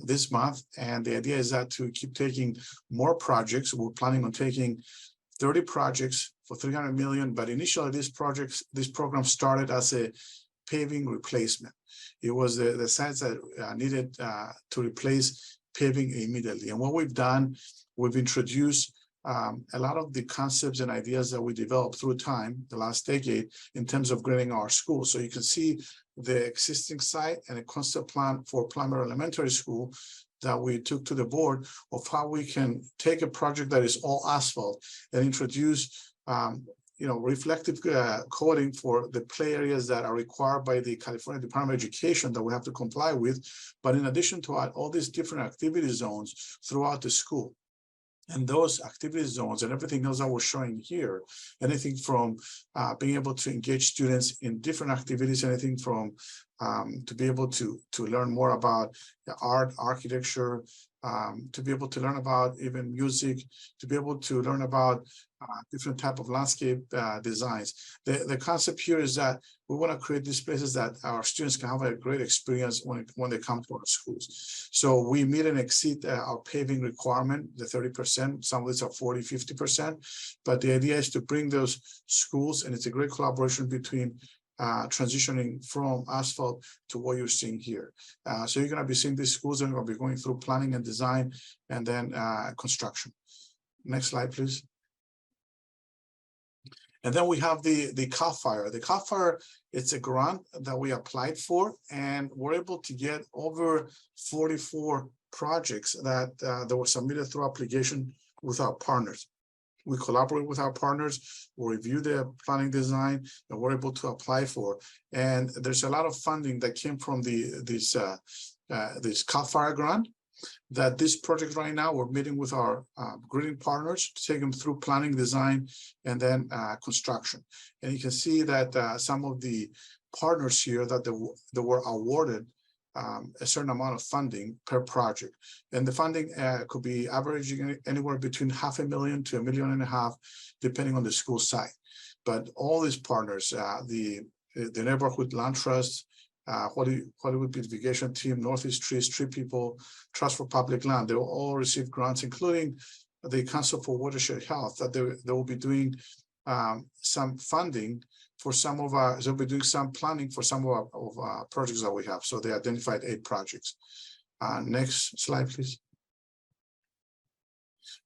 Speaker 3: this month. And the idea is that to keep taking more projects. We're planning on taking 30 projects for 300 million. But initially this program started as a paving replacement. It was the sites that needed to replace paving immediately. And what we've done, we've introduced a lot of the concepts and ideas that we developed through time, the last decade, in terms of grading our schools. So you can see the existing site and a concept plan for Plummer Elementary School that we took to the board of how we can take a project that is all asphalt and introduce reflective coating for the play areas that are required by the California Department of Education that we have to comply with. But in addition to that, all these different activity zones throughout the school. And those activity zones and everything else that we're showing here, anything from being able to engage students in different activities, anything from to be able to learn more about the art, architecture, to be able to learn about even music, to be able to learn about different type of landscape designs. The concept here is that we want to create these places that our students can have a great experience when they come to our schools. So we meet and exceed our paving requirement, the 30%, some of these are 40, 50%, but the idea is to bring those schools, and it's a great collaboration between transitioning from asphalt to what you're seeing here. So you're going to be seeing these schools and we'll be going through planning and design and then construction. Next slide, please. And then we have the CAL FIRE. The CAL FIRE, it's a grant that we applied for, and we're able to get over 44 projects that were submitted through application with our partners. We collaborate with our partners, we review the planning design, and we're able to apply for. And there's a lot of funding that came from this CAL FIRE grant. That this project right now, we're meeting with our grading partners to take them through planning, design, and then construction. And you can see that some of the partners here that they were awarded a certain amount of funding per project. And the funding could be averaging anywhere between $500,000 to $1.5 million, depending on the school site. But all these partners, the Neighborhood Land Trust, Hollywood Beautification Team, Northeast Trees, Tree People, Trust for Public Land, they will all receive grants, including the Council for Watershed Health, that they will be doing some funding for some of our, they'll be doing some planning for some of our projects that we have. So they identified 8 projects. Next slide, please.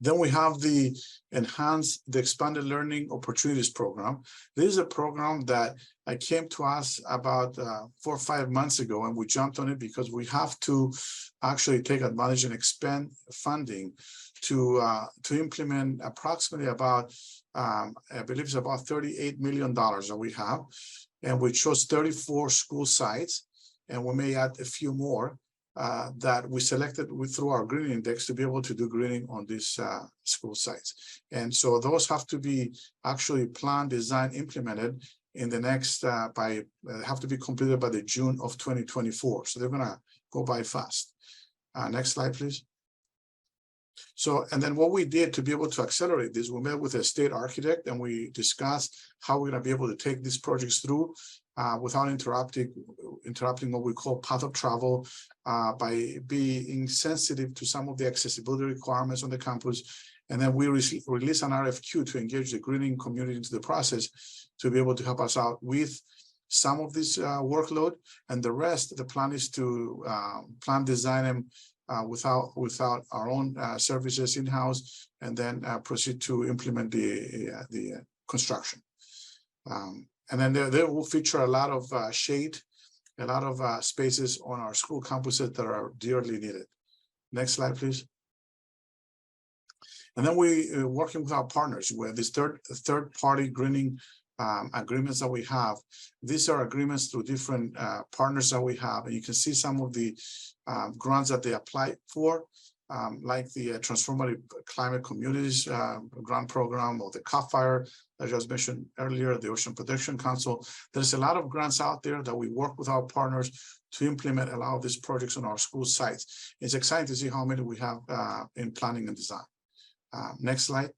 Speaker 3: Then we have the Expanded Learning Opportunities Program. This is a program that came to us about 4 or 5 months ago, and we jumped on it because we have to actually take advantage and expand funding to implement approximately about, I believe it's about $38 million that we have. And we chose 34 school sites, and we may add a few more that we selected through our greening index to be able to do greening on these school sites. And so those have to be actually planned, designed, implemented in the next, have to be completed by the June of 2024. So they're gonna go by fast. Next slide, please. So, and then what we did to be able to accelerate this, we met with a state architect and we discussed how we're gonna be able to take these projects through without interrupting what we call path of travel, by being sensitive to some of the accessibility requirements on the campus. And then we release an RFQ to engage the greening community into the process to be able to help us out with some of this workload. And the rest, the plan is to plan, design them without our own services in-house, and then proceed to implement the construction. And then they will feature a lot of shade, a lot of spaces on our school campuses that are dearly needed. Next slide, please. And then we working with our partners with this third-party greening agreements that we have. These are agreements through different partners that we have, and you can see some of the grants that they applied for, like the Transformative Climate Communities grant program, or the CAF Fire that I just mentioned earlier, the Ocean Protection Council. There's a lot of grants out there that we work with our partners to implement a lot of these projects on our school sites. It's exciting to see how many we have in planning and design. Next slide.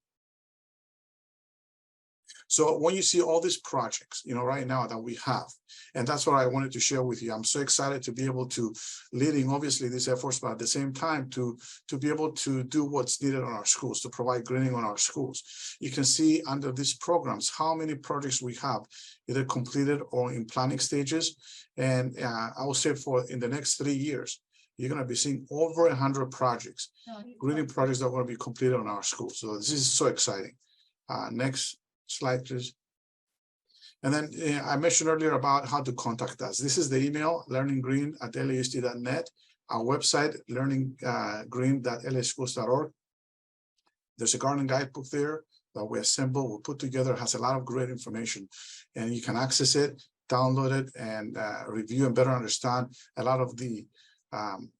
Speaker 3: So when you see all these projects, right now that we have, and that's what I wanted to share with you. I'm so excited to be able to leading, obviously, these efforts, but at the same time to be able to do what's needed on our schools, to provide greening on our schools. You can see under these programs how many projects we have either completed or in planning stages. And I will say in the next 3 years, you're going to be seeing over 100 projects, greening projects that are going to be completed on our schools. So this is so exciting. Next slide, please. And then I mentioned earlier about how to contact us. This is the email, learninggreen@lausd.net, our website, learninggreen.laschools.org. There's a garden guidebook there that we assemble, we put together, has a lot of great information, and you can access it, download it, and review and better understand a lot of the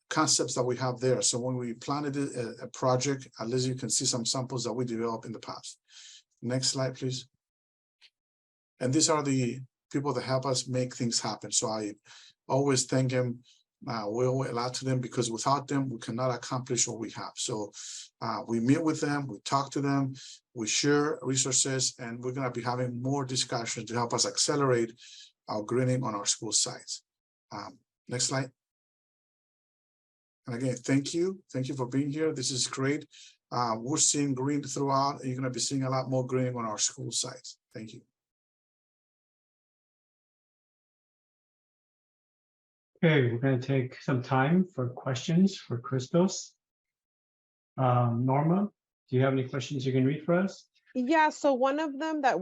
Speaker 3: concepts that we have there. So when we planned a project, at least you can see some samples that we developed in the past. Next slide, please. And these are the people that help us make things happen. So I always thank them. We owe a lot to them, because without them, we cannot accomplish what we have. So we meet with them, we talk to them, we share resources, and we're going to be having more discussions to help us accelerate our greening on our school sites. Next slide. And again, thank you. Thank you for being here. This is great. We're seeing green throughout, and you're going to be seeing a lot more greening on our school sites. Thank you.
Speaker 2: Okay, we're going to take some time for questions for Christos. Norma, do you have any questions you can read for us?
Speaker 6: Yeah, so one of them that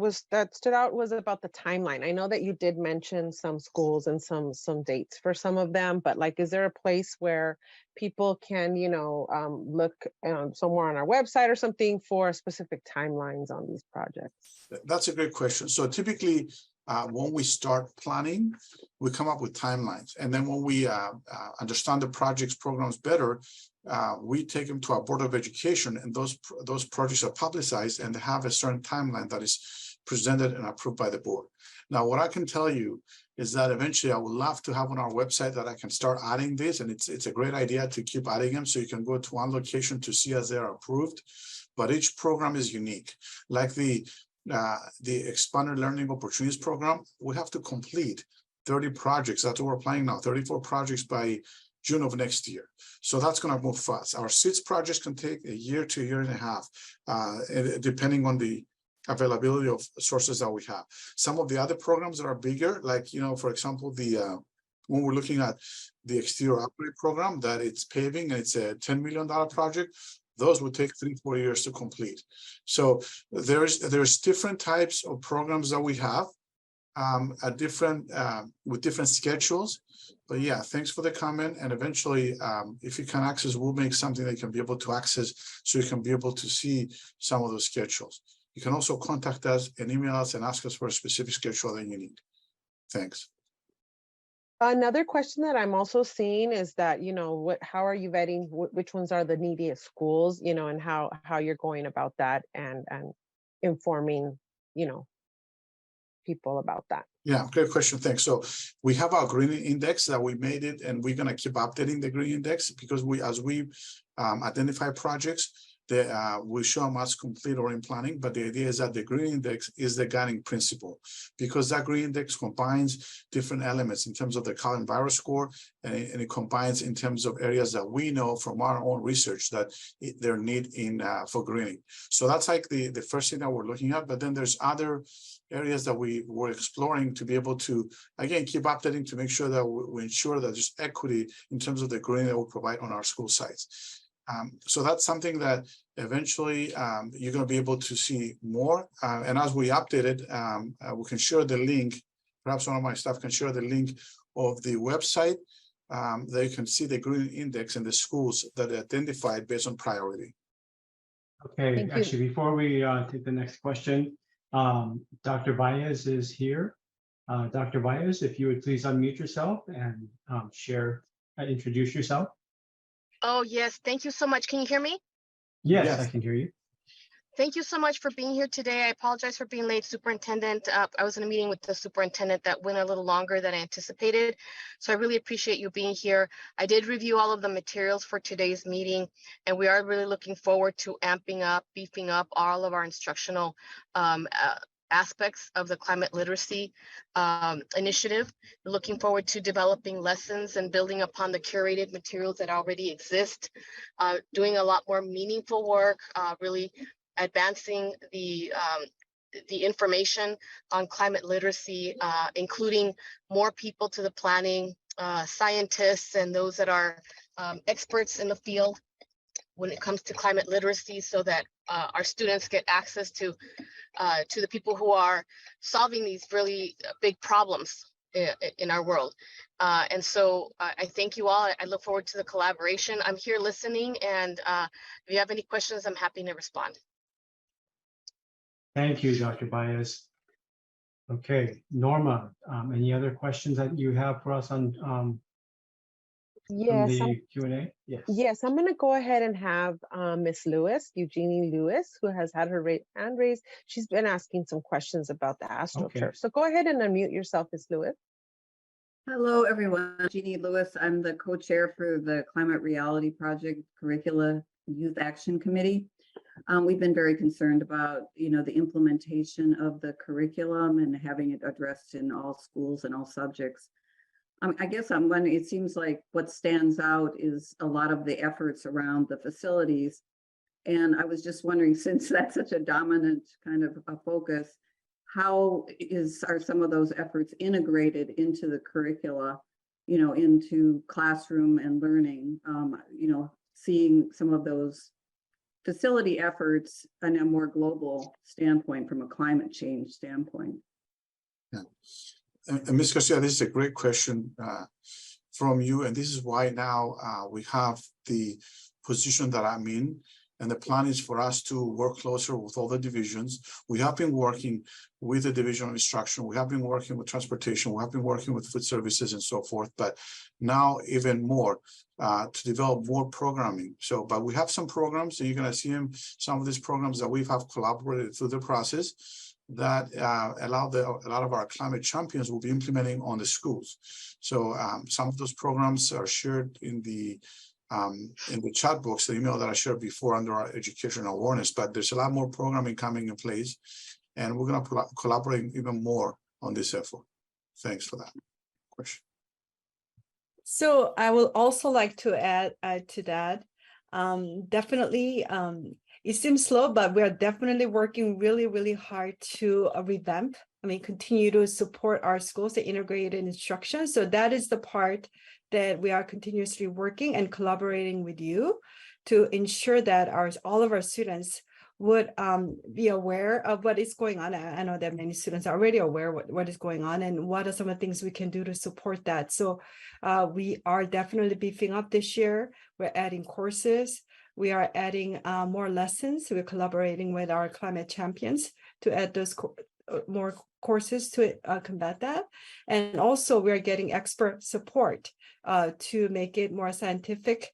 Speaker 6: stood out was about the timeline. I know that you did mention some schools and some dates for some of them, but like, is there a place where people can, look somewhere on our website or something for specific timelines on these projects?
Speaker 3: That's a great question. So typically, when we start planning, we come up with timelines, and then when we understand the projects programs better, we take them to our Board of Education, and those projects are publicized and they have a certain timeline that is presented and approved by the board. Now, what I can tell you is that eventually I would love to have on our website that I can start adding this, and it's a great idea to keep adding them, so you can go to one location to see as they are approved. But each program is unique. Like the Expanded Learning Opportunities Program, we have to complete 30 projects. That's what we're planning now, 34 projects by June of next year. So that's going to move fast. Our SIDS projects can take a year to a year and a half, depending on the availability of sources that we have. Some of the other programs that are bigger, like, for example, when we're looking at the exterior upgrade program, that it's paving and it's a $10 million project, those would take 3-4 years to complete. So there's different types of programs that we have with different schedules. But yeah, thanks for the comment. And eventually, if you can access, we'll make something that you can be able to access, so you can be able to see some of those schedules. You can also contact us and email us and ask us for a specific schedule that you need. Thanks.
Speaker 6: Another question that I'm also seeing is that, how are you vetting which ones are the neediest schools, and how you're going about that and informing, people about that?
Speaker 3: Yeah, great question. Thanks. So we have our green index that we made it, and we're going to keep updating the green index, because as we identify projects, we show them as complete or in planning. But the idea is that the green index is the guiding principle, because that green index combines different elements in terms of the CalEnviro score, and it combines in terms of areas that we know from our own research that their need for greening. So that's like the first thing that we're looking at. But then there's other areas that we were exploring to be able to, again, keep updating to make sure that we ensure that there's equity in terms of the greening that we provide on our school sites. So that's something that eventually you're going to be able to see more. And as we update it, we can share the link. Perhaps one of my staff can share the link of the website. There you can see the green index and the schools that are identified based on priority.
Speaker 2: Okay, actually, before we take the next question, Dr. Baez is here. Dr. Baez, if you would please unmute yourself and introduce yourself.
Speaker 10: Oh, yes. Thank you so much. Can you hear me?
Speaker 2: Yes, I can hear you.
Speaker 10: Thank you so much for being here today. I apologize for being late, Superintendent. I was in a meeting with the superintendent that went a little longer than I anticipated. So I really appreciate you being here. I did review all of the materials for today's meeting, and we are really looking forward to beefing up all of our instructional aspects of the climate literacy initiative. Looking forward to developing lessons and building upon the curated materials that already exist, doing a lot more meaningful work, really advancing the information on climate literacy, including more people to the planning, scientists and those that are experts in the field when it comes to climate literacy, so that our students get access to the people who are solving these really big problems in our world. And so I thank you all. I look forward to the collaboration. I'm here listening, and if you have any questions, I'm happy to respond.
Speaker 2: Thank you, Dr. Baez. Okay, Norma, any other questions that you have for us on from
Speaker 6: Yes,
Speaker 2: the Q&A?
Speaker 6: yes, I'm going to go ahead and have Miss Lewis, Eugenie Lewis, who has had her hand raised. She's been asking some questions about the AstroTurf.
Speaker 2: Okay.
Speaker 6: So go ahead and unmute yourself, Miss Lewis.
Speaker 11: Hello, everyone. Jeannie Lewis. I'm the co-chair for the Climate Reality Project Curricula Youth Action Committee. We've been very concerned about, the implementation of the curriculum and having it addressed in all schools and all subjects. I guess I'm wondering, it seems like what stands out is a lot of the efforts around the facilities. And I was just wondering, since that's such a dominant kind of a focus, how are some of those efforts integrated into the curricula, into classroom and learning, seeing some of those facility efforts on a more global standpoint from a climate change standpoint?
Speaker 3: Yeah. And Ms. Garcia, this is a great question from you. And this is why now we have the position that I'm in. And the plan is for us to work closer with all the divisions. We have been working with the Division of Instruction. We have been working with transportation. We have been working with food services and so forth. But now even more to develop more programming. But we have some programs, and you're going to see some of these programs that we have collaborated through the process that allow a lot of our climate champions will be implementing on the schools. So some of those programs are shared in the chat box, the email that I shared before under our educational awareness, but there's a lot more programming coming in place, and we're going to collaborate even more on this effort. Thanks for that question.
Speaker 4: So I will also like to add to that. Definitely, it seems slow, but we are definitely working really, really hard to revamp. Continue to support our schools, the integrated instruction. So that is the part that we are continuously working and collaborating with you to ensure that all of our students would be aware of what is going on. I know that many students are already aware what is going on and what are some of the things we can do to support that. So we are definitely beefing up this year. We're adding courses. We are adding more lessons. We're collaborating with our climate champions to add those more courses to combat that. And also we're getting expert support to make it more scientific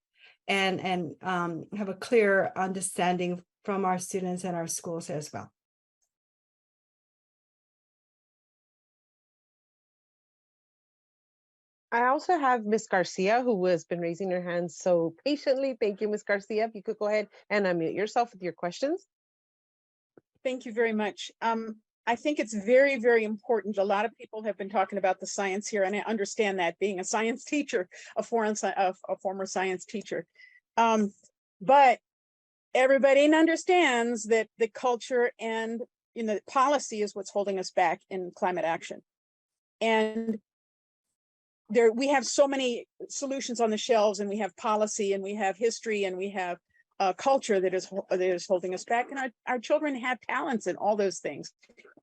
Speaker 4: and have a clear understanding from our students and our schools as well.
Speaker 6: I also have Ms. Garcia, who has been raising her hand so patiently. Thank you, Ms. Garcia. If you could go ahead and unmute yourself with your questions.
Speaker 12: Thank you very much. I think it's very, very important. A lot of people have been talking about the science here, and I understand that, being a science teacher, a former science teacher. But everybody understands that the culture and policy is what's holding us back in climate action. And we have so many solutions on the shelves, and we have policy, and we have history, and we have culture that is holding us back. And our children have talents in all those things.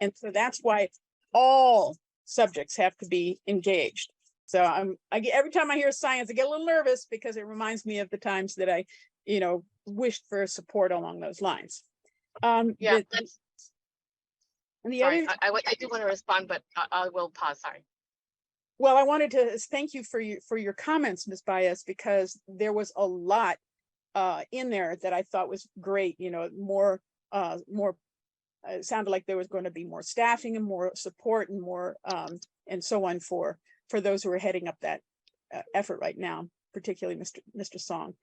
Speaker 12: And so that's why all subjects have to be engaged. So every time I hear science, I get a little nervous because it reminds me of the times that I, wished for support along those lines. And the
Speaker 10: Sorry,
Speaker 12: other,
Speaker 10: I do want to respond, but I will pause, sorry.
Speaker 12: well, I wanted to thank you for your comments, Ms. Baez, because there was a lot in there that I thought was great. You know, more it sounded like there was going to be more staffing and more support and more and so on for those who are heading up that effort right now, particularly Mr. Song,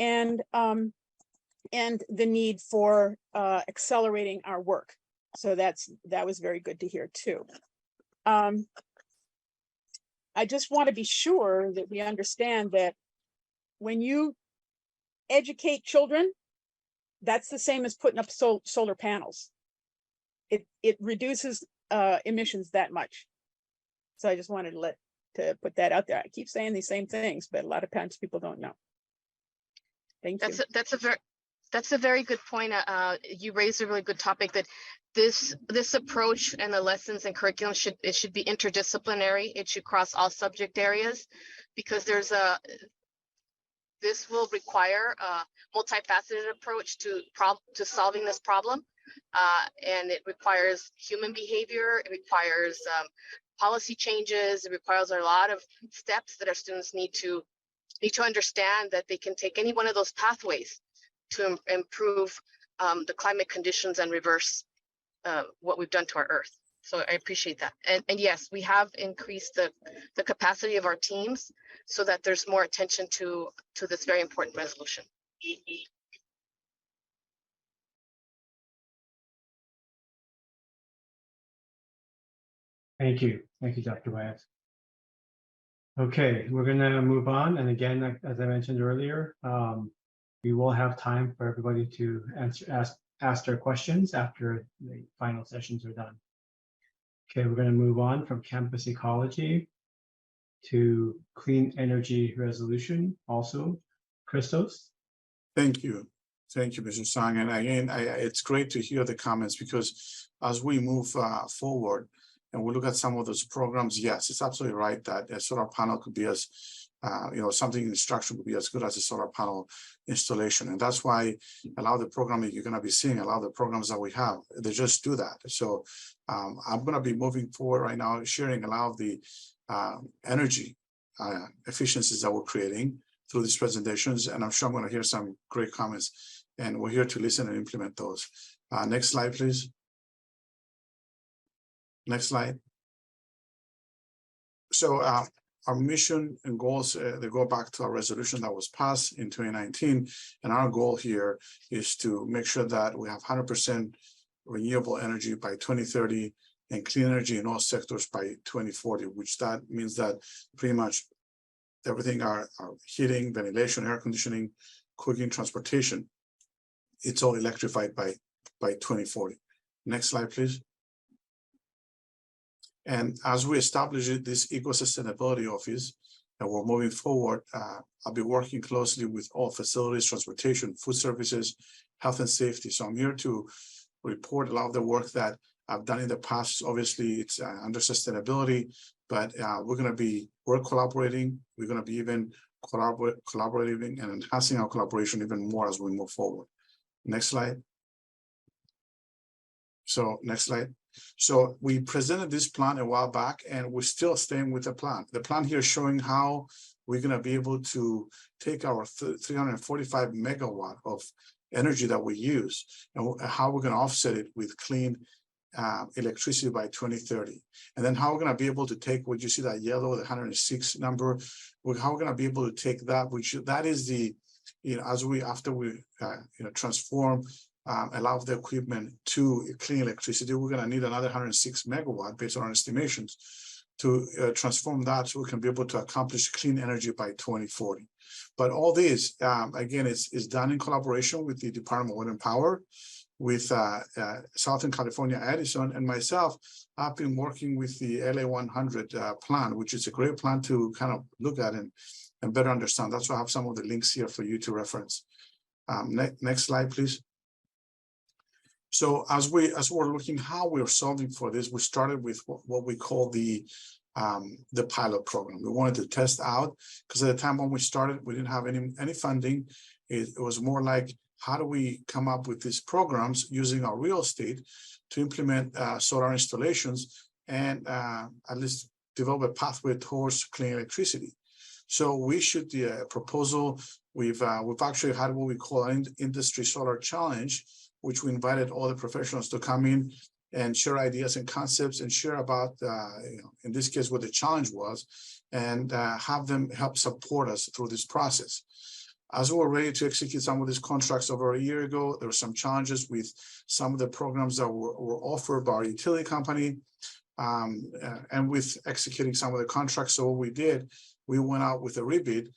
Speaker 12: and the need for accelerating our work. So that was very good to hear too. I just want to be sure that we understand that when you educate children, that's the same as putting up solar panels. It reduces emissions that much. So I just wanted to put that out there. I keep saying these same things, but a lot of times people don't know. Thank you.
Speaker 10: That's a very good point. You raised a really good topic, that this approach and the lessons and curriculum should be interdisciplinary. It should cross all subject areas, because this will require a multifaceted approach to solving this problem. And it requires human behavior, it requires policy changes, it requires a lot of steps that our students need to understand, that they can take any one of those pathways to improve the climate conditions and reverse what we've done to our Earth. So I appreciate that. And yes, we have increased the capacity of our teams so that there's more attention to this very important resolution.
Speaker 2: Thank you, Dr. Baez. Okay, we're gonna move on. And again, as I mentioned earlier, we will have time for everybody to ask their questions after the final sessions are done. Okay, we're gonna move on from campus ecology to clean energy resolution, also. Christos?
Speaker 3: Thank you. Thank you, Mr. Song. And again, it's great to hear the comments, because as we move forward and we look at some of those programs, yes, it's absolutely right that a solar panel could be as, something in instruction would be as good as a solar panel installation. And that's why a lot of the programming you're going to be seeing, a lot of the programs that we have, they just do that. So I'm going to be moving forward right now, sharing a lot of the energy efficiencies that we're creating through these presentations. And I'm sure I'm going to hear some great comments, and we're here to listen and implement those. Next slide, please. Next slide. So our mission and goals, they go back to our resolution that was passed in 2019. And our goal here is to make sure that we have 100% renewable energy by 2030 and clean energy in all sectors by 2040, which that means that pretty much everything, our heating, ventilation, air conditioning, cooking, transportation, it's all electrified by 2040. Next slide, please. And as we establish this eco-sustainability office, and we're moving forward, I'll be working closely with all facilities, transportation, food services, health and safety. So I'm here to report a lot of the work that I've done in the past. Obviously, it's under sustainability, but we're collaborating. We're going to be even collaborating and enhancing our collaboration even more as we move forward. Next slide. So next slide. So we presented this plan a while back, and we're still staying with the plan. The plan here is showing how we're going to be able to take our 345 megawatt of energy that we use, and how we're going to offset it with clean electricity by 2030. And then how we're going to be able to take what you see, that yellow, the 106 number, how we're going to be able to take that, that is the, after we transform a lot of the equipment to clean electricity, we're going to need another 106 megawatt based on our estimations to transform that, so we can be able to accomplish clean energy by 2040. But all this, again, is done in collaboration with the Department of Water and Power, with Southern California Edison, and myself. I've been working with the LA 100 plan, which is a great plan to kind of look at and better understand. That's why I have some of the links here for you to reference. Next slide, please. So as we're looking how we're solving for this, we started with what we call the pilot program. We wanted to test out, because at the time when we started, we didn't have any funding. It was more like how do we come up with these programs using our real estate to implement solar installations and at least develop a pathway towards clean electricity. So we issued the proposal. We've actually had what we call an industry solar challenge, which we invited all the professionals to come in and share ideas and concepts and share about, in this case, what the challenge was, and have them help support us through this process. As we were ready to execute some of these contracts over a year ago, there were some challenges with some of the programs that were offered by our utility company, and with executing some of the contracts. So what we did, we went out with a rebid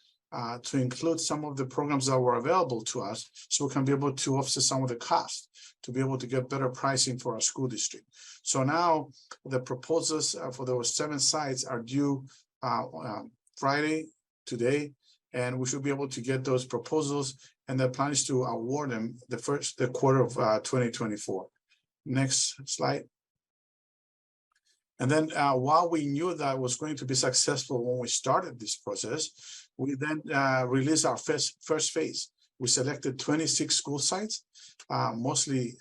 Speaker 3: to include some of the programs that were available to us, so we can be able to offset some of the cost, to be able to get better pricing for our school district. So now the proposals for those 7 sites are due Friday, today, and we should be able to get those proposals, and the plan is to award them the quarter of 2024. Next slide. And then while we knew that was going to be successful when we started this process, we then released our first phase. We selected 26 school sites, mostly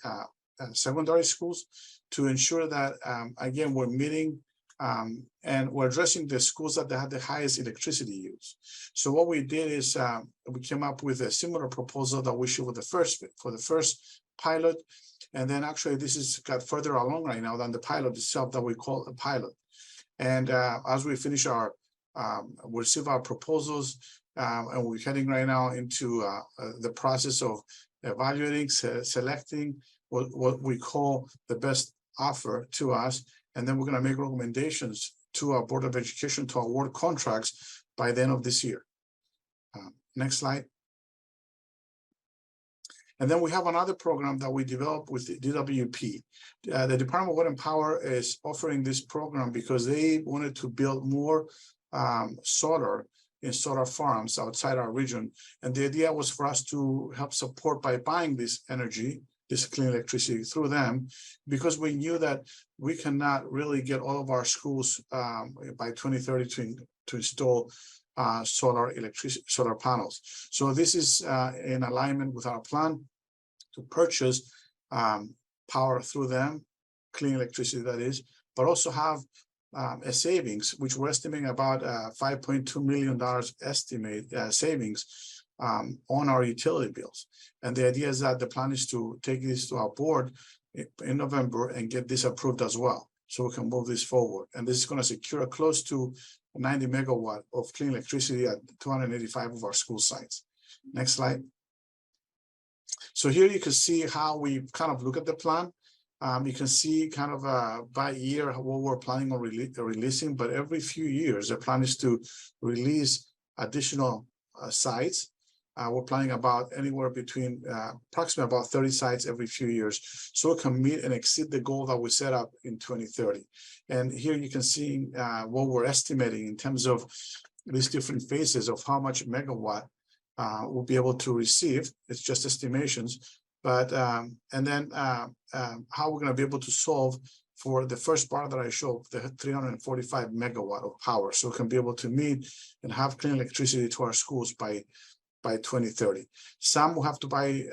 Speaker 3: secondary schools, to ensure that, again, we're meeting and we're addressing the schools that have the highest electricity use. So what we did is we came up with a similar proposal that we should for the first pilot. And then actually this is got further along right now than the pilot itself that we call a pilot. And as we finish our, we receive our proposals, and we're heading right now into the process of evaluating, selecting what we call the best offer to us. And then we're going to make recommendations to our Board of Education to award contracts by the end of this year. Next slide. And then we have another program that we developed with the DWP. The Department of Water and Power is offering this program because they wanted to build more solar in solar farms outside our region. And the idea was for us to help support by buying this energy, this clean electricity through them, because we knew that we cannot really get all of our schools by 2030 to install solar panels. So this is in alignment with our plan to purchase power through them, clean electricity that is, but also have a savings, which we're estimating about $5.2 million estimate savings on our utility bills. And the idea is that the plan is to take this to our board in November and get this approved as well, so we can move this forward. And this is going to secure close to 90 megawatt of clean electricity at 285 of our school sites. Next slide. So here you can see how we kind of look at the plan. You can see kind of by year what we're planning on releasing, but every few years the plan is to release additional sites. We're planning about anywhere between approximately about 30 sites every few years, so we can meet and exceed the goal that we set up in 2030. And here you can see what we're estimating in terms of these different phases of how much megawatt we'll be able to receive. It's just estimations, but and then how we're going to be able to solve for the first part that I showed, the 345 megawatt of power, so we can be able to meet and have clean electricity to our schools by 2030. Some will have to buy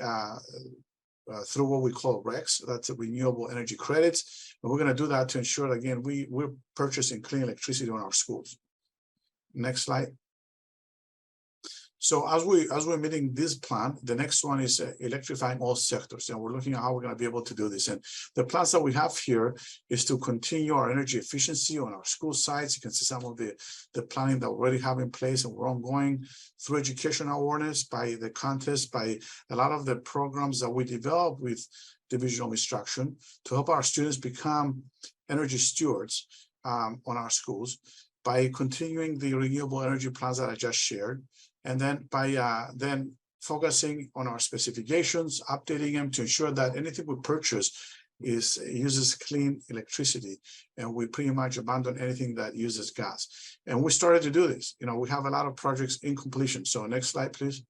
Speaker 3: through what we call RECs, that's a renewable energy credits, and we're going to do that to ensure, again, we're purchasing clean electricity on our schools. Next slide. So as we're meeting this plan, the next one is electrifying all sectors, and we're looking at how we're going to be able to do this. And the plans that we have here is to continue our energy efficiency on our school sites. You can see some of the planning that we already have in place, and we're ongoing through educational awareness, by the contest, by a lot of the programs that we develop with Division of Instruction to help our students become energy stewards on our schools, by continuing the renewable energy plans that I just shared. And then by then focusing on our specifications, updating them to ensure that anything we purchase uses clean electricity, and we pretty much abandon anything that uses gas. And we started to do this. We have a lot of projects in completion. So next slide, please.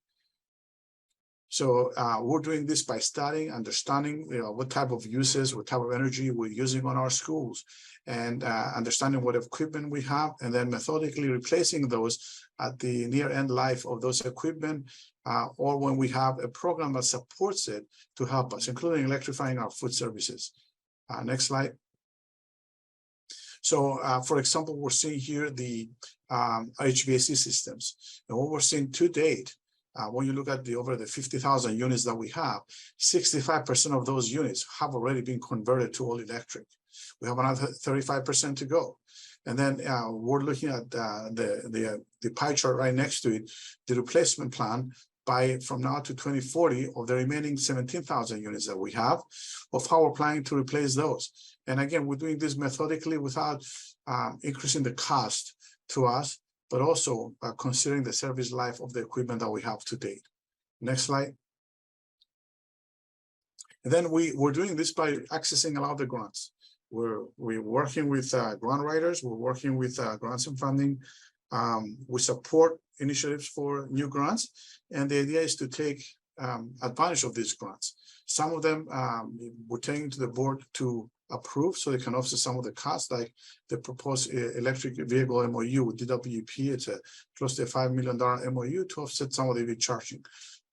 Speaker 3: So we're doing this by studying, understanding, what type of uses, what type of energy we're using on our schools, and understanding what equipment we have, and then methodically replacing those at the near end life of those equipment, or when we have a program that supports it to help us, including electrifying our food services. Next slide. So, for example, we're seeing here the HVAC systems, and what we're seeing to date. When you look at over the 50,000 units that we have, 65% of those units have already been converted to all electric. We have another 35% to go. And then we're looking at the pie chart right next to it, the replacement plan from now to 2040 of the remaining 17,000 units that we have, of how we're planning to replace those. And again, we're doing this methodically without increasing the cost to us, but also considering the service life of the equipment that we have to date. Next slide. And then we're doing this by accessing a lot of the grants. We're working with grant writers, we're working with grants and funding. We support initiatives for new grants, and the idea is to take advantage of these grants. Some of them we're taking to the board to approve so they can offset some of the costs, like the proposed electric vehicle MOU with DWP. It's close to a $5 million MOU to offset some of the EV charging,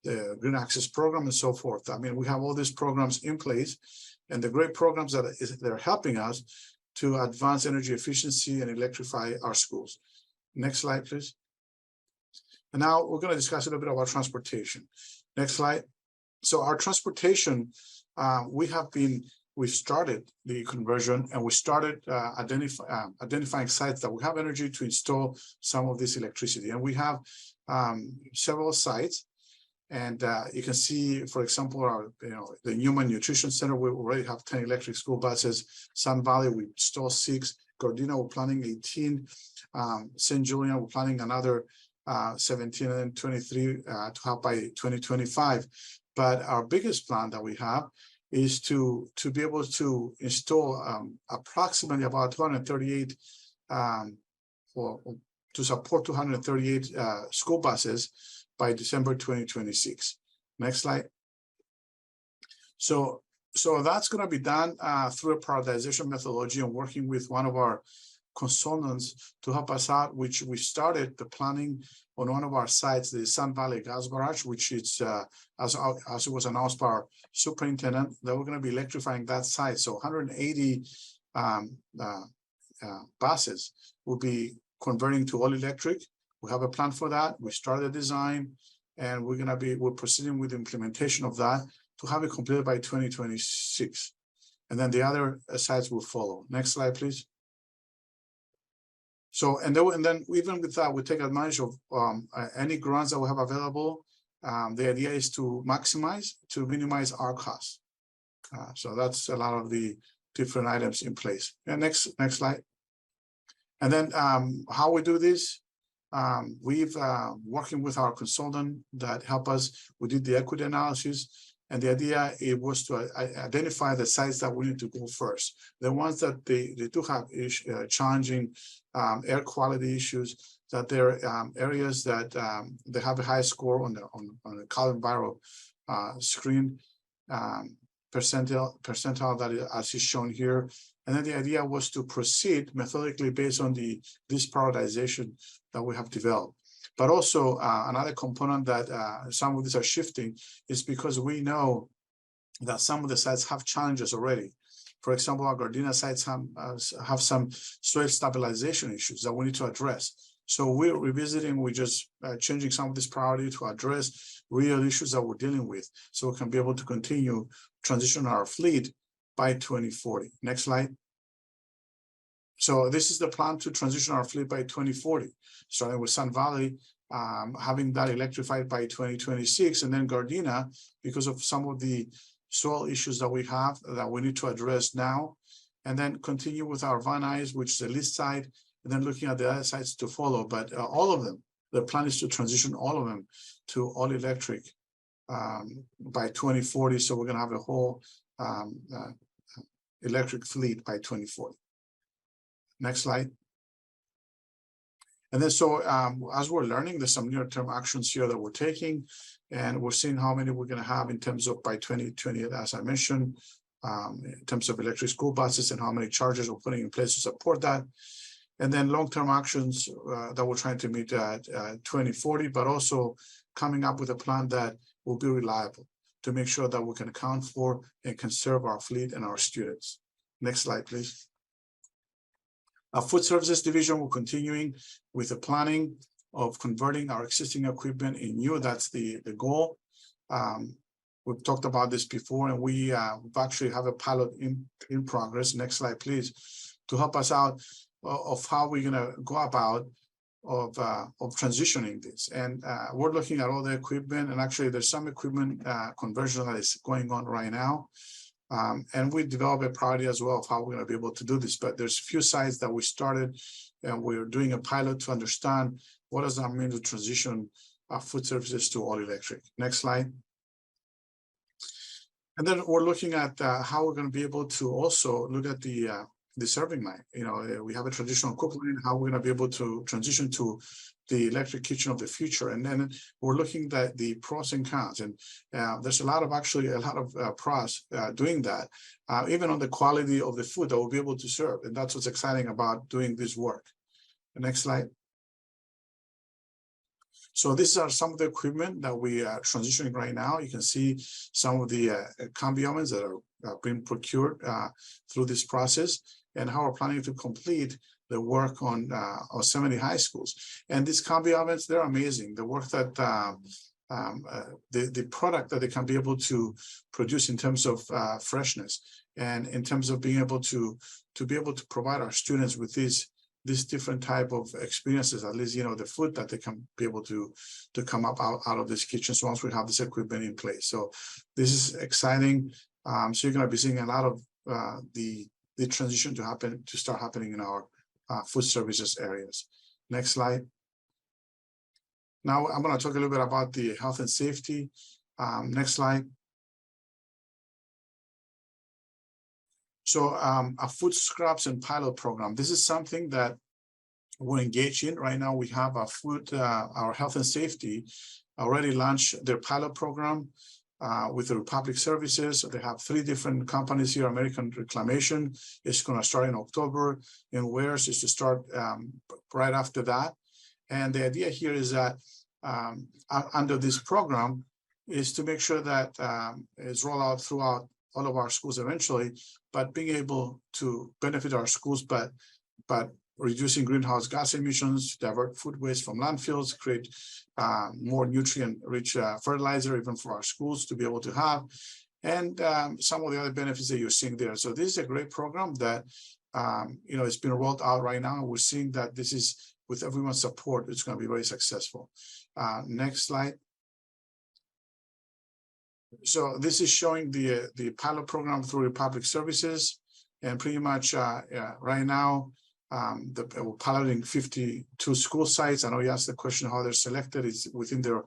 Speaker 3: the Green Access Program, and so forth. I mean, we have all these programs in place, and the great programs that they're helping us to advance energy efficiency and electrify our schools. Next slide, please. And now we're going to discuss a little bit about transportation. Next slide. So our transportation, we've started the conversion, and we started identifying sites that we have energy to install some of this electricity. And we have several sites. And you can see, for example, the Newman Nutrition Center, we already have 10 electric school buses. Sun Valley, we installed 6. Gardena, we're planning 18. St. Julian, we're planning another 17 and then 23 to have by 2025. But our biggest plan that we have is to be able to install approximately about 238 or to support 238 school buses by December 2026. Next slide. So that's going to be done through a prioritization methodology and working with one of our consultants to help us out, which we started the planning on one of our sites, the Sun Valley Gas Barrage, which is, as it was announced by our superintendent, that we're going to be electrifying that site. So 180 buses will be converting to all electric. We have a plan for that. We started the design, and we're proceeding with the implementation of that to have it completed by 2026. And then the other sites will follow. Next slide, please. So, and then even with that, we take advantage of any grants that we have available. The idea is to minimize our costs. So that's a lot of the different items in place. And next slide. And then how we do this, we've working with our consultant that help us. We did the equity analysis, and the idea it was to identify the sites that we need to go first. The ones that they do have challenging air quality issues, that there are areas that they have a high score on the CalEnviro screen percentile that as is shown here. And then the idea was to proceed methodically based on this prioritization that we have developed. But also another component that some of these are shifting is because we know that some of the sites have challenges already. For example, our Gardena sites have some soil stabilization issues that we need to address. So we're revisiting, we're just changing some of this priority to address real issues that we're dealing with, so we can be able to continue transition our fleet by 2040. Next slide. So this is the plan to transition our fleet by 2040, starting with Sun Valley, having that electrified by 2026, and then Gardena, because of some of the soil issues that we have that we need to address now, and then continue with our Van Nuys, which is the least site, and then looking at the other sites to follow. But all of them, the plan is to transition all of them to all electric by 2040. So we're going to have a whole electric fleet by 2040. Next slide. And then so as we're learning, there's some near-term actions here that we're taking, and we're seeing how many we're going to have in terms of by 2020, as I mentioned, in terms of electric school buses and how many chargers we're putting in place to support that. And then long-term actions that we're trying to meet at 2040, but also coming up with a plan that will be reliable to make sure that we can account for and conserve our fleet and our students. Next slide, please. Our food services division, we're continuing with the planning of converting our existing equipment in new. That's the goal. We've talked about this before, and we actually have a pilot in progress. Next slide, please, to help us out of how we're going to go about of transitioning this. And we're looking at all the equipment, and actually there's some equipment conversion that is going on right now. And we develop a priority as well of how we're going to be able to do this. But there's a few sites that we started, and we're doing a pilot to understand what does that mean to transition food services to all electric. Next slide. And then we're looking at how we're going to be able to also look at the serving line. You know, we have a traditional cook line, how we're going to be able to transition to the electric kitchen of the future. And then we're looking at the pros and cons. And there's a lot of pros doing that, even on the quality of the food that we'll be able to serve. And that's what's exciting about doing this work. The next slide. So these are some of the equipment that we are transitioning right now. You can see some of the combi ovens that are being procured through this process, and how we're planning to complete the work on 70 high schools. And these combi ovens, they're amazing. The work that the product that they can be able to produce in terms of freshness, and in terms of being able to be able to provide our students with these different type of experiences, at least, you know, the food that they can be able to come up out of this kitchen. So once we have this equipment in place, so this is exciting. So you're going to be seeing a lot of the transition to start happening in our food services areas. Next slide. Now I'm going to talk a little bit about the health and safety. Next slide. So a food scraps and pilot program. This is something that we're engaged in right now. We have our health and safety already launched their pilot program with the Republic Services. So they have 3 different companies here. American Reclamation is going to start in October, and Wares is to start right after that. And the idea here is that under this program is to make sure that it's rolled out throughout all of our schools eventually, but being able to benefit our schools, but reducing greenhouse gas emissions, divert food waste from landfills, create more nutrient-rich fertilizer even for our schools to be able to have, and some of the other benefits that you're seeing there. So this is a great program that you know, it's been rolled out right now. We're seeing that this is, with everyone's support, it's going to be very successful. Next slide. So this is showing the pilot program through Republic Services, and pretty much right now we're piloting 52 school sites. I know you asked the question how they're selected. It's within their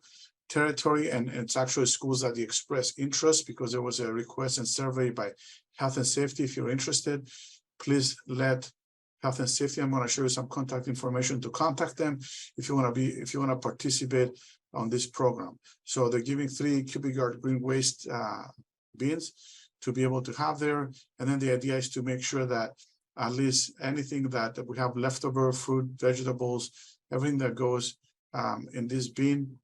Speaker 3: territory, and it's actually schools that express interest, because there was a request and survey by Health and Safety. If you're interested, please let Health and Safety. I'm going to show you some contact information to contact them if you want to participate on this program. So they're giving 3 cubic yard green waste bins to be able to have there. And then the idea is to make sure that at least anything that we have leftover fruit, vegetables, everything that goes in this bin,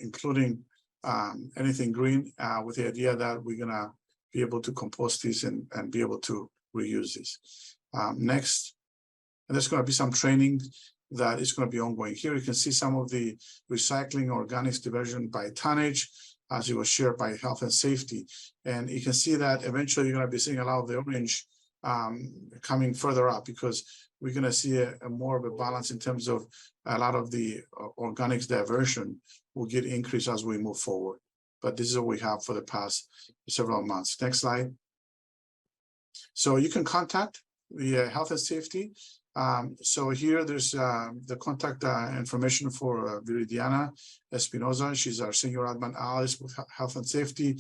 Speaker 3: including anything green, with the idea that we're going to be able to compost these and be able to reuse this. Next, and there's going to be some training that is going to be ongoing. Here you can see some of the recycling organics diversion by tonnage, as it was shared by Health and Safety. And you can see that eventually you're going to be seeing a lot of the orange coming further up, because we're going to see a more of a balance in terms of a lot of the organics diversion will get increased as we move forward. But this is what we have for the past several months. Next slide. So you can contact the Health and Safety. So here there's the contact information for Viridiana Espinoza. She's our senior admin analyst with Health and Safety.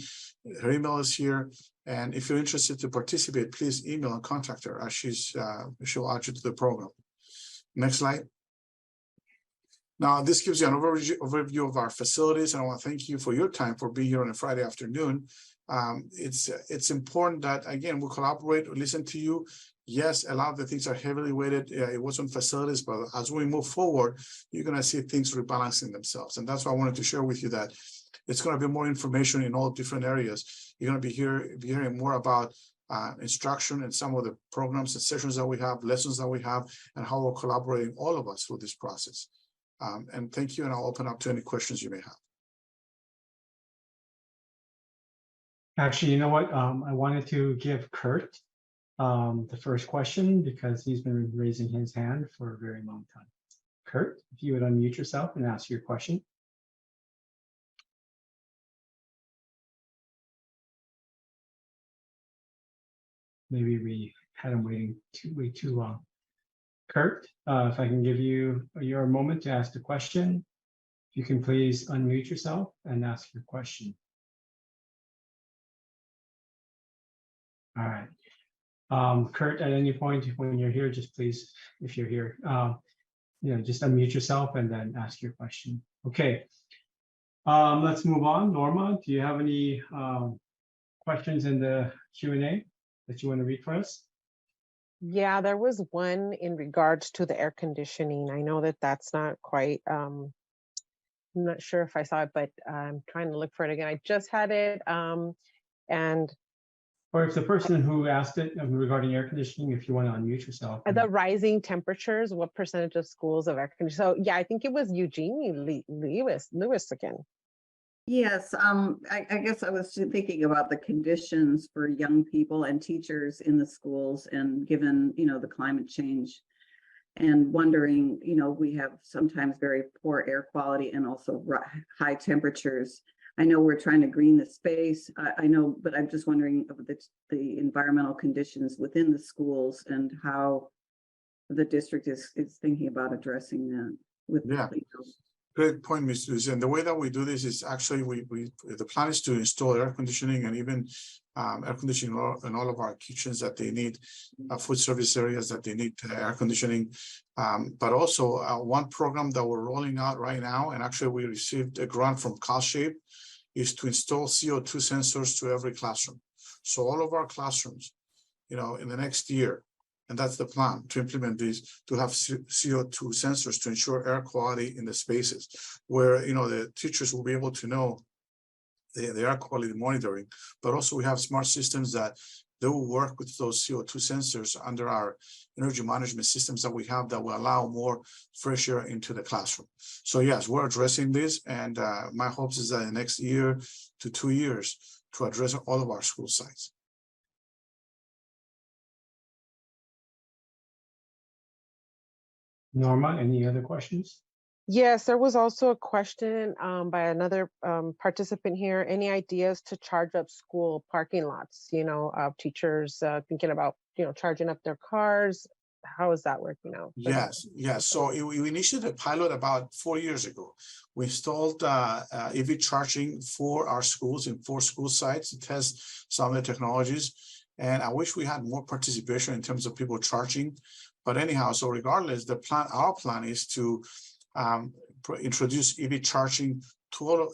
Speaker 3: Her email is here. And if you're interested to participate, please email and contact her, as she'll add you to the program. Next slide. Now, this gives you an overview of our facilities, and I want to thank you for your time for being here on a Friday afternoon. It's important that, again, we collaborate, we listen to you. Yes, a lot of the things are heavily weighted. It was on facilities, but as we move forward, you're going to see things rebalancing themselves. And that's why I wanted to share with you that it's going to be more information in all different areas. You're going to be hearing more about instruction and some of the programs and sessions that we have, lessons that we have, and how we're collaborating, all of us, through this process. And thank you, and I'll open up to any questions you may have.
Speaker 2: Actually, you know what? I wanted to give Kurt the first question because he's been raising his hand for a very long time. Kurt, if you would unmute yourself and ask your question. Maybe we had him waiting way too long. Kurt, if I can give you your moment to ask the question, if you can please unmute yourself and ask your question. All right. Kurt, at any point when you're here, just please, if you're here, just unmute yourself and then ask your question. Okay. Let's move on. Norma, do you have any questions in the Q&A that you want to read for us?
Speaker 6: Yeah, there was one in regards to the air conditioning. I know that that's not quite, I'm not sure if I saw it, but I'm trying to look for it again. I just had it. And
Speaker 2: or if the person who asked it regarding air conditioning, if you want to unmute yourself.
Speaker 6: The rising temperatures, what percentage of schools of air conditioning? So yeah, I think it was Eugenie Lewis again.
Speaker 11: Yes, I guess I was thinking about the conditions for young people and teachers in the schools, and given, the climate change, and wondering, we have sometimes very poor air quality and also high temperatures. I know we're trying to green the space. I know, but I'm just wondering of the environmental conditions within the schools and how the district is thinking about addressing that with
Speaker 3: Great point, Ms. Lucy. And the way that we do this is actually the plan is to install air conditioning and even air conditioning in all of our kitchens that they need, food service areas that they need air conditioning. But also one program that we're rolling out right now, and actually we received a grant from CalShape, is to install CO2 sensors to every classroom. So all of our classrooms, in the next year, and that's the plan, to implement these, to have CO2 sensors to ensure air quality in the spaces where, the teachers will be able to know the air quality monitoring, but also we have smart systems that they will work with those CO2 sensors under our energy management systems that we have that will allow more fresh air into the classroom. So yes, we're addressing this, and my hopes is that in the next year to 2 years to address all of our school sites.
Speaker 2: Norma, any other questions?
Speaker 6: Yes, there was also a question by another participant here. Any ideas to charge up school parking lots? Teachers thinking about, charging up their cars. How is that working out?
Speaker 3: Yes. So we initiated a pilot about 4 years ago. We installed EV charging for our schools in 4 school sites to test some of the technologies. And I wish we had more participation in terms of people charging. But anyhow, so regardless, our plan is to introduce EV charging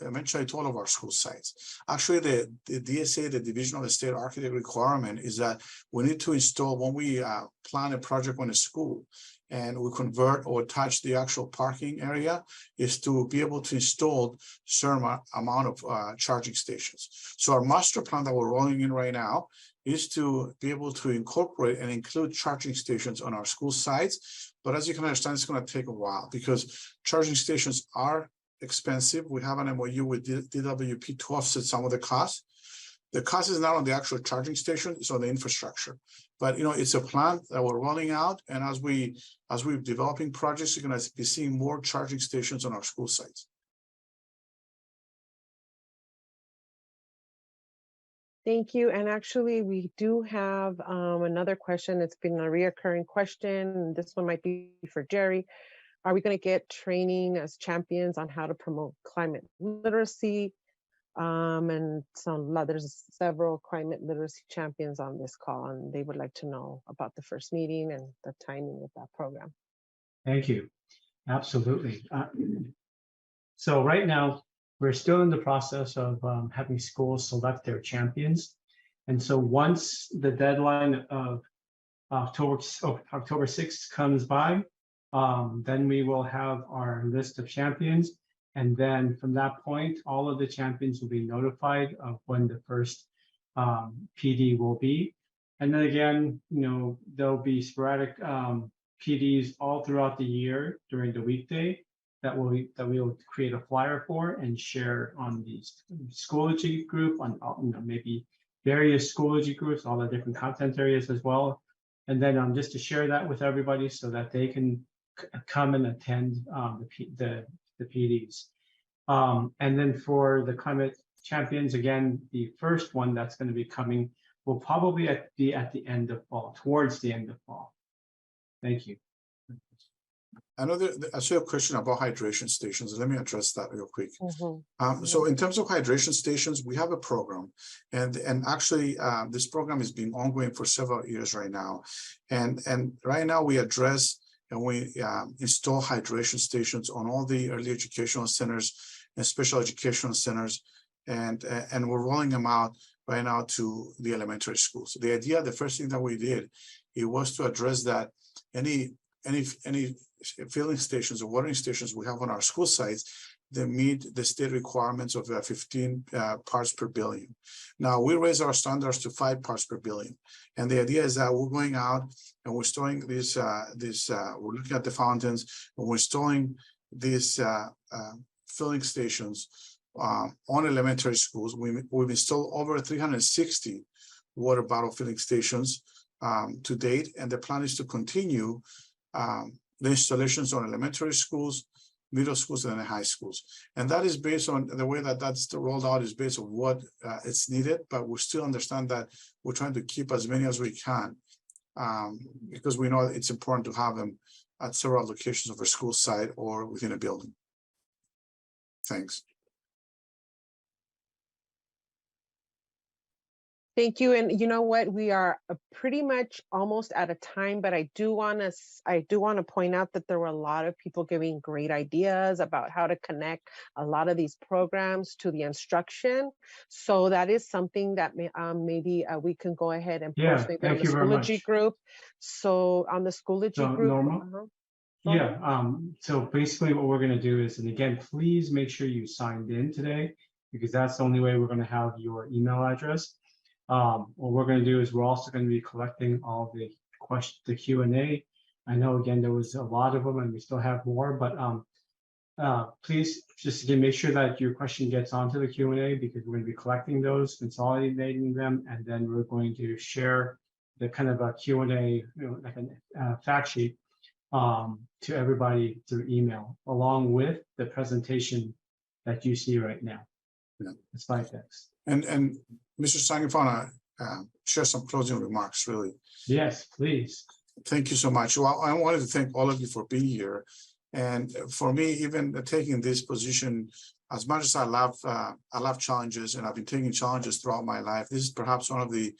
Speaker 3: eventually to all of our school sites. Actually, the DSA, the Division of the State Architect requirement, is that we need to install, when we plan a project on a school and we convert or touch the actual parking area, is to be able to install certain amount of charging stations. So our master plan that we're rolling in right now is to be able to incorporate and include charging stations on our school sites. But as you can understand, it's going to take a while because charging stations are expensive. We have an MOU with DWP to offset some of the costs. The cost is not on the actual charging station, it's on the infrastructure. But it's a plan that we're rolling out, and as we're developing projects, you're going to be seeing more charging stations on our school sites.
Speaker 6: Thank you. And actually, we do have another question. It's been a reoccurring question. This one might be for Jerry. Are we going to get training as champions on how to promote climate literacy? And there's several climate literacy champions on this call, and they would like to know about the first meeting and the timing of that program.
Speaker 2: Thank you. Absolutely. So right now, we're still in the process of having schools select their champions. And so once the deadline of October 6th comes by, then we will have our list of champions. And then from that point, all of the champions will be notified of when the first PD will be. And then again, there'll be sporadic PDs all throughout the year during the weekday that we will create a flyer for and share on the Schoology group, on maybe various Schoology groups, all the different content areas as well. And then just to share that with everybody so that they can come and attend the PDs. And then for the climate champions, again, the first one that's going to be coming will probably be at the end of fall, towards the end of fall. Thank you.
Speaker 3: I saw a question about hydration stations. Let me address that real quick. So in terms of hydration stations, we have a program, and actually this program has been ongoing for several years right now. And right now we address and we install hydration stations on all the early educational centers and special educational centers, and we're rolling them out right now to the elementary schools. The idea, the first thing that we did, it was to address that any filling stations or watering stations we have on our school sites that meet the state requirements of 15 parts per billion. Now we raise our standards to 5 parts per billion, and the idea is that we're going out and we're storing these. We're looking at the fountains and we're installing these filling stations on elementary schools. We've installed over 360 water bottle filling stations to date, and the plan is to continue the installations on elementary schools, middle schools, and high schools. And that is based on the way that that's rolled out is based on what it's needed, but we still understand that we're trying to keep as many as we can because we know it's important to have them at several locations of a school site or within a building. Thanks.
Speaker 6: Thank you. And you know what? We are pretty much almost out of time, but I do want to point out that there were a lot of people giving great ideas about how to connect a lot of these programs to the instruction. So that is something that maybe we can go ahead and post maybe on the Schoology group. So on the Schoology group.
Speaker 2: Norma? So basically what we're going to do is, and again, please make sure you signed in today, because that's the only way we're going to have your email address. What we're going to do is we're also going to be collecting all the Q&A. I know, again, there was a lot of them and we still have more, but please just make sure that your question gets onto the Q&A, because we're going to be collecting those, consolidating them, and then we're going to share the kind of a Q&A, like a fact sheet to everybody through email, along with the presentation that you see right now. The slide decks.
Speaker 3: And Mr. Sangifana, share some closing remarks, really.
Speaker 2: Yes, please.
Speaker 3: Thank you so much. Well, I wanted to thank all of you for being here. And for me, even taking this position, as much as I love challenges, and I've been taking challenges throughout my life, this is perhaps one of the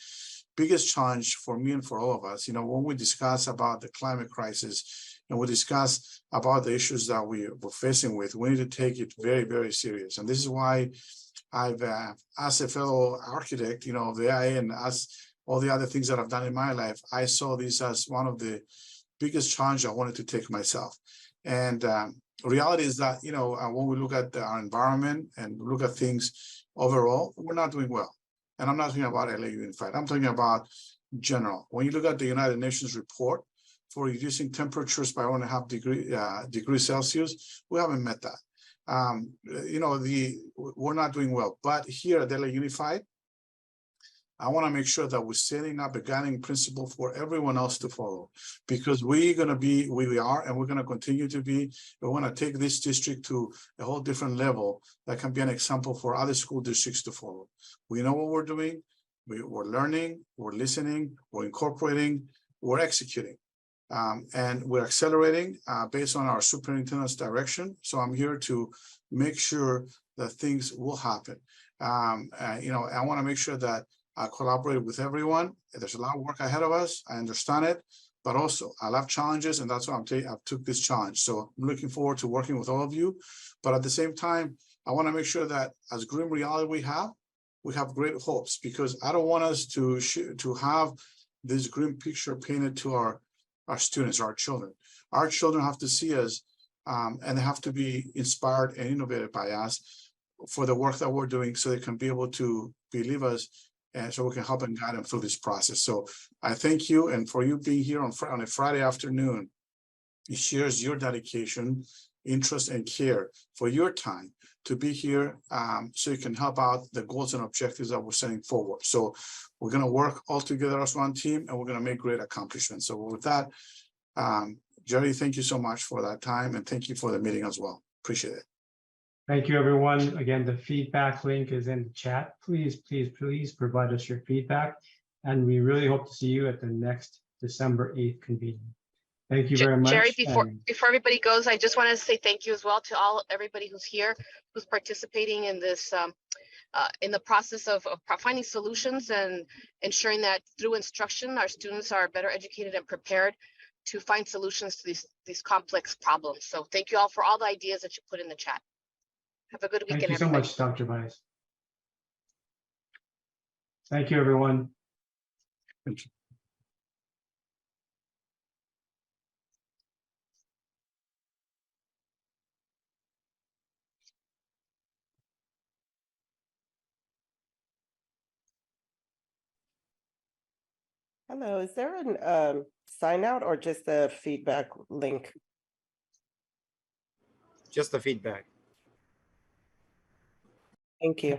Speaker 3: biggest challenge for me and for all of us. When we discuss about the climate crisis and we discuss about the issues that we're facing with, we need to take it very, very serious. And this is why I've, as a fellow architect, of the IA, and as all the other things that I've done in my life, I saw this as one of the biggest challenges I wanted to take myself. And reality is that, when we look at our environment and look at things overall, we're not doing well. And I'm not talking about LA Unified. I'm talking about general. When you look at the United Nations report for reducing temperatures by 1.5 degrees Celsius, we haven't met that. We're not doing well. But here at LA Unified, I want to make sure that we're setting up a guiding principle for everyone else to follow, because we're going to be where we are, and we're going to continue to be. We want to take this district to a whole different level that can be an example for other school districts to follow. We know what we're doing. We're learning, we're listening, we're incorporating, we're executing. And we're accelerating based on our superintendent's direction. So I'm here to make sure that things will happen. I want to make sure that I collaborate with everyone. There's a lot of work ahead of us. I understand it, but also I love challenges, and that's why I've took this challenge. So I'm looking forward to working with all of you. But at the same time, I want to make sure that as grim reality we have great hopes, because I don't want us to have this grim picture painted to our students, our children. Our children have to see us and they have to be inspired and innovated by us for the work that we're doing, so they can be able to believe us, and so we can help and guide them through this process. So I thank you, and for you being here on a Friday afternoon, it shares your dedication, interest, and care for your time to be here, so you can help out the goals and objectives that we're setting forward. So we're going to work all together as one team, and we're going to make great accomplishments. So with that, Jerry, thank you so much for that time, and thank you for the meeting as well. Appreciate it.
Speaker 2: Thank you, everyone. Again, the feedback link is in the chat. Please, please, please provide us your feedback. And we really hope to see you at the next December 8th convening. Thank you very much.
Speaker 10: Jerry, before everybody goes, I just want to say thank you as well to everybody who's here, who's participating in this, in the process of finding solutions and ensuring that through instruction, our students are better educated and prepared to find solutions to these complex problems. So thank you all for all the ideas that you put in the chat. Have a good weekend,
Speaker 2: Thank you so
Speaker 10: everybody.
Speaker 2: much, Dr. Bias. Thank you, everyone.
Speaker 3: Thank you.
Speaker 13: Hello, is there an sign out or just a feedback link?
Speaker 14: Just the feedback.
Speaker 13: Thank you.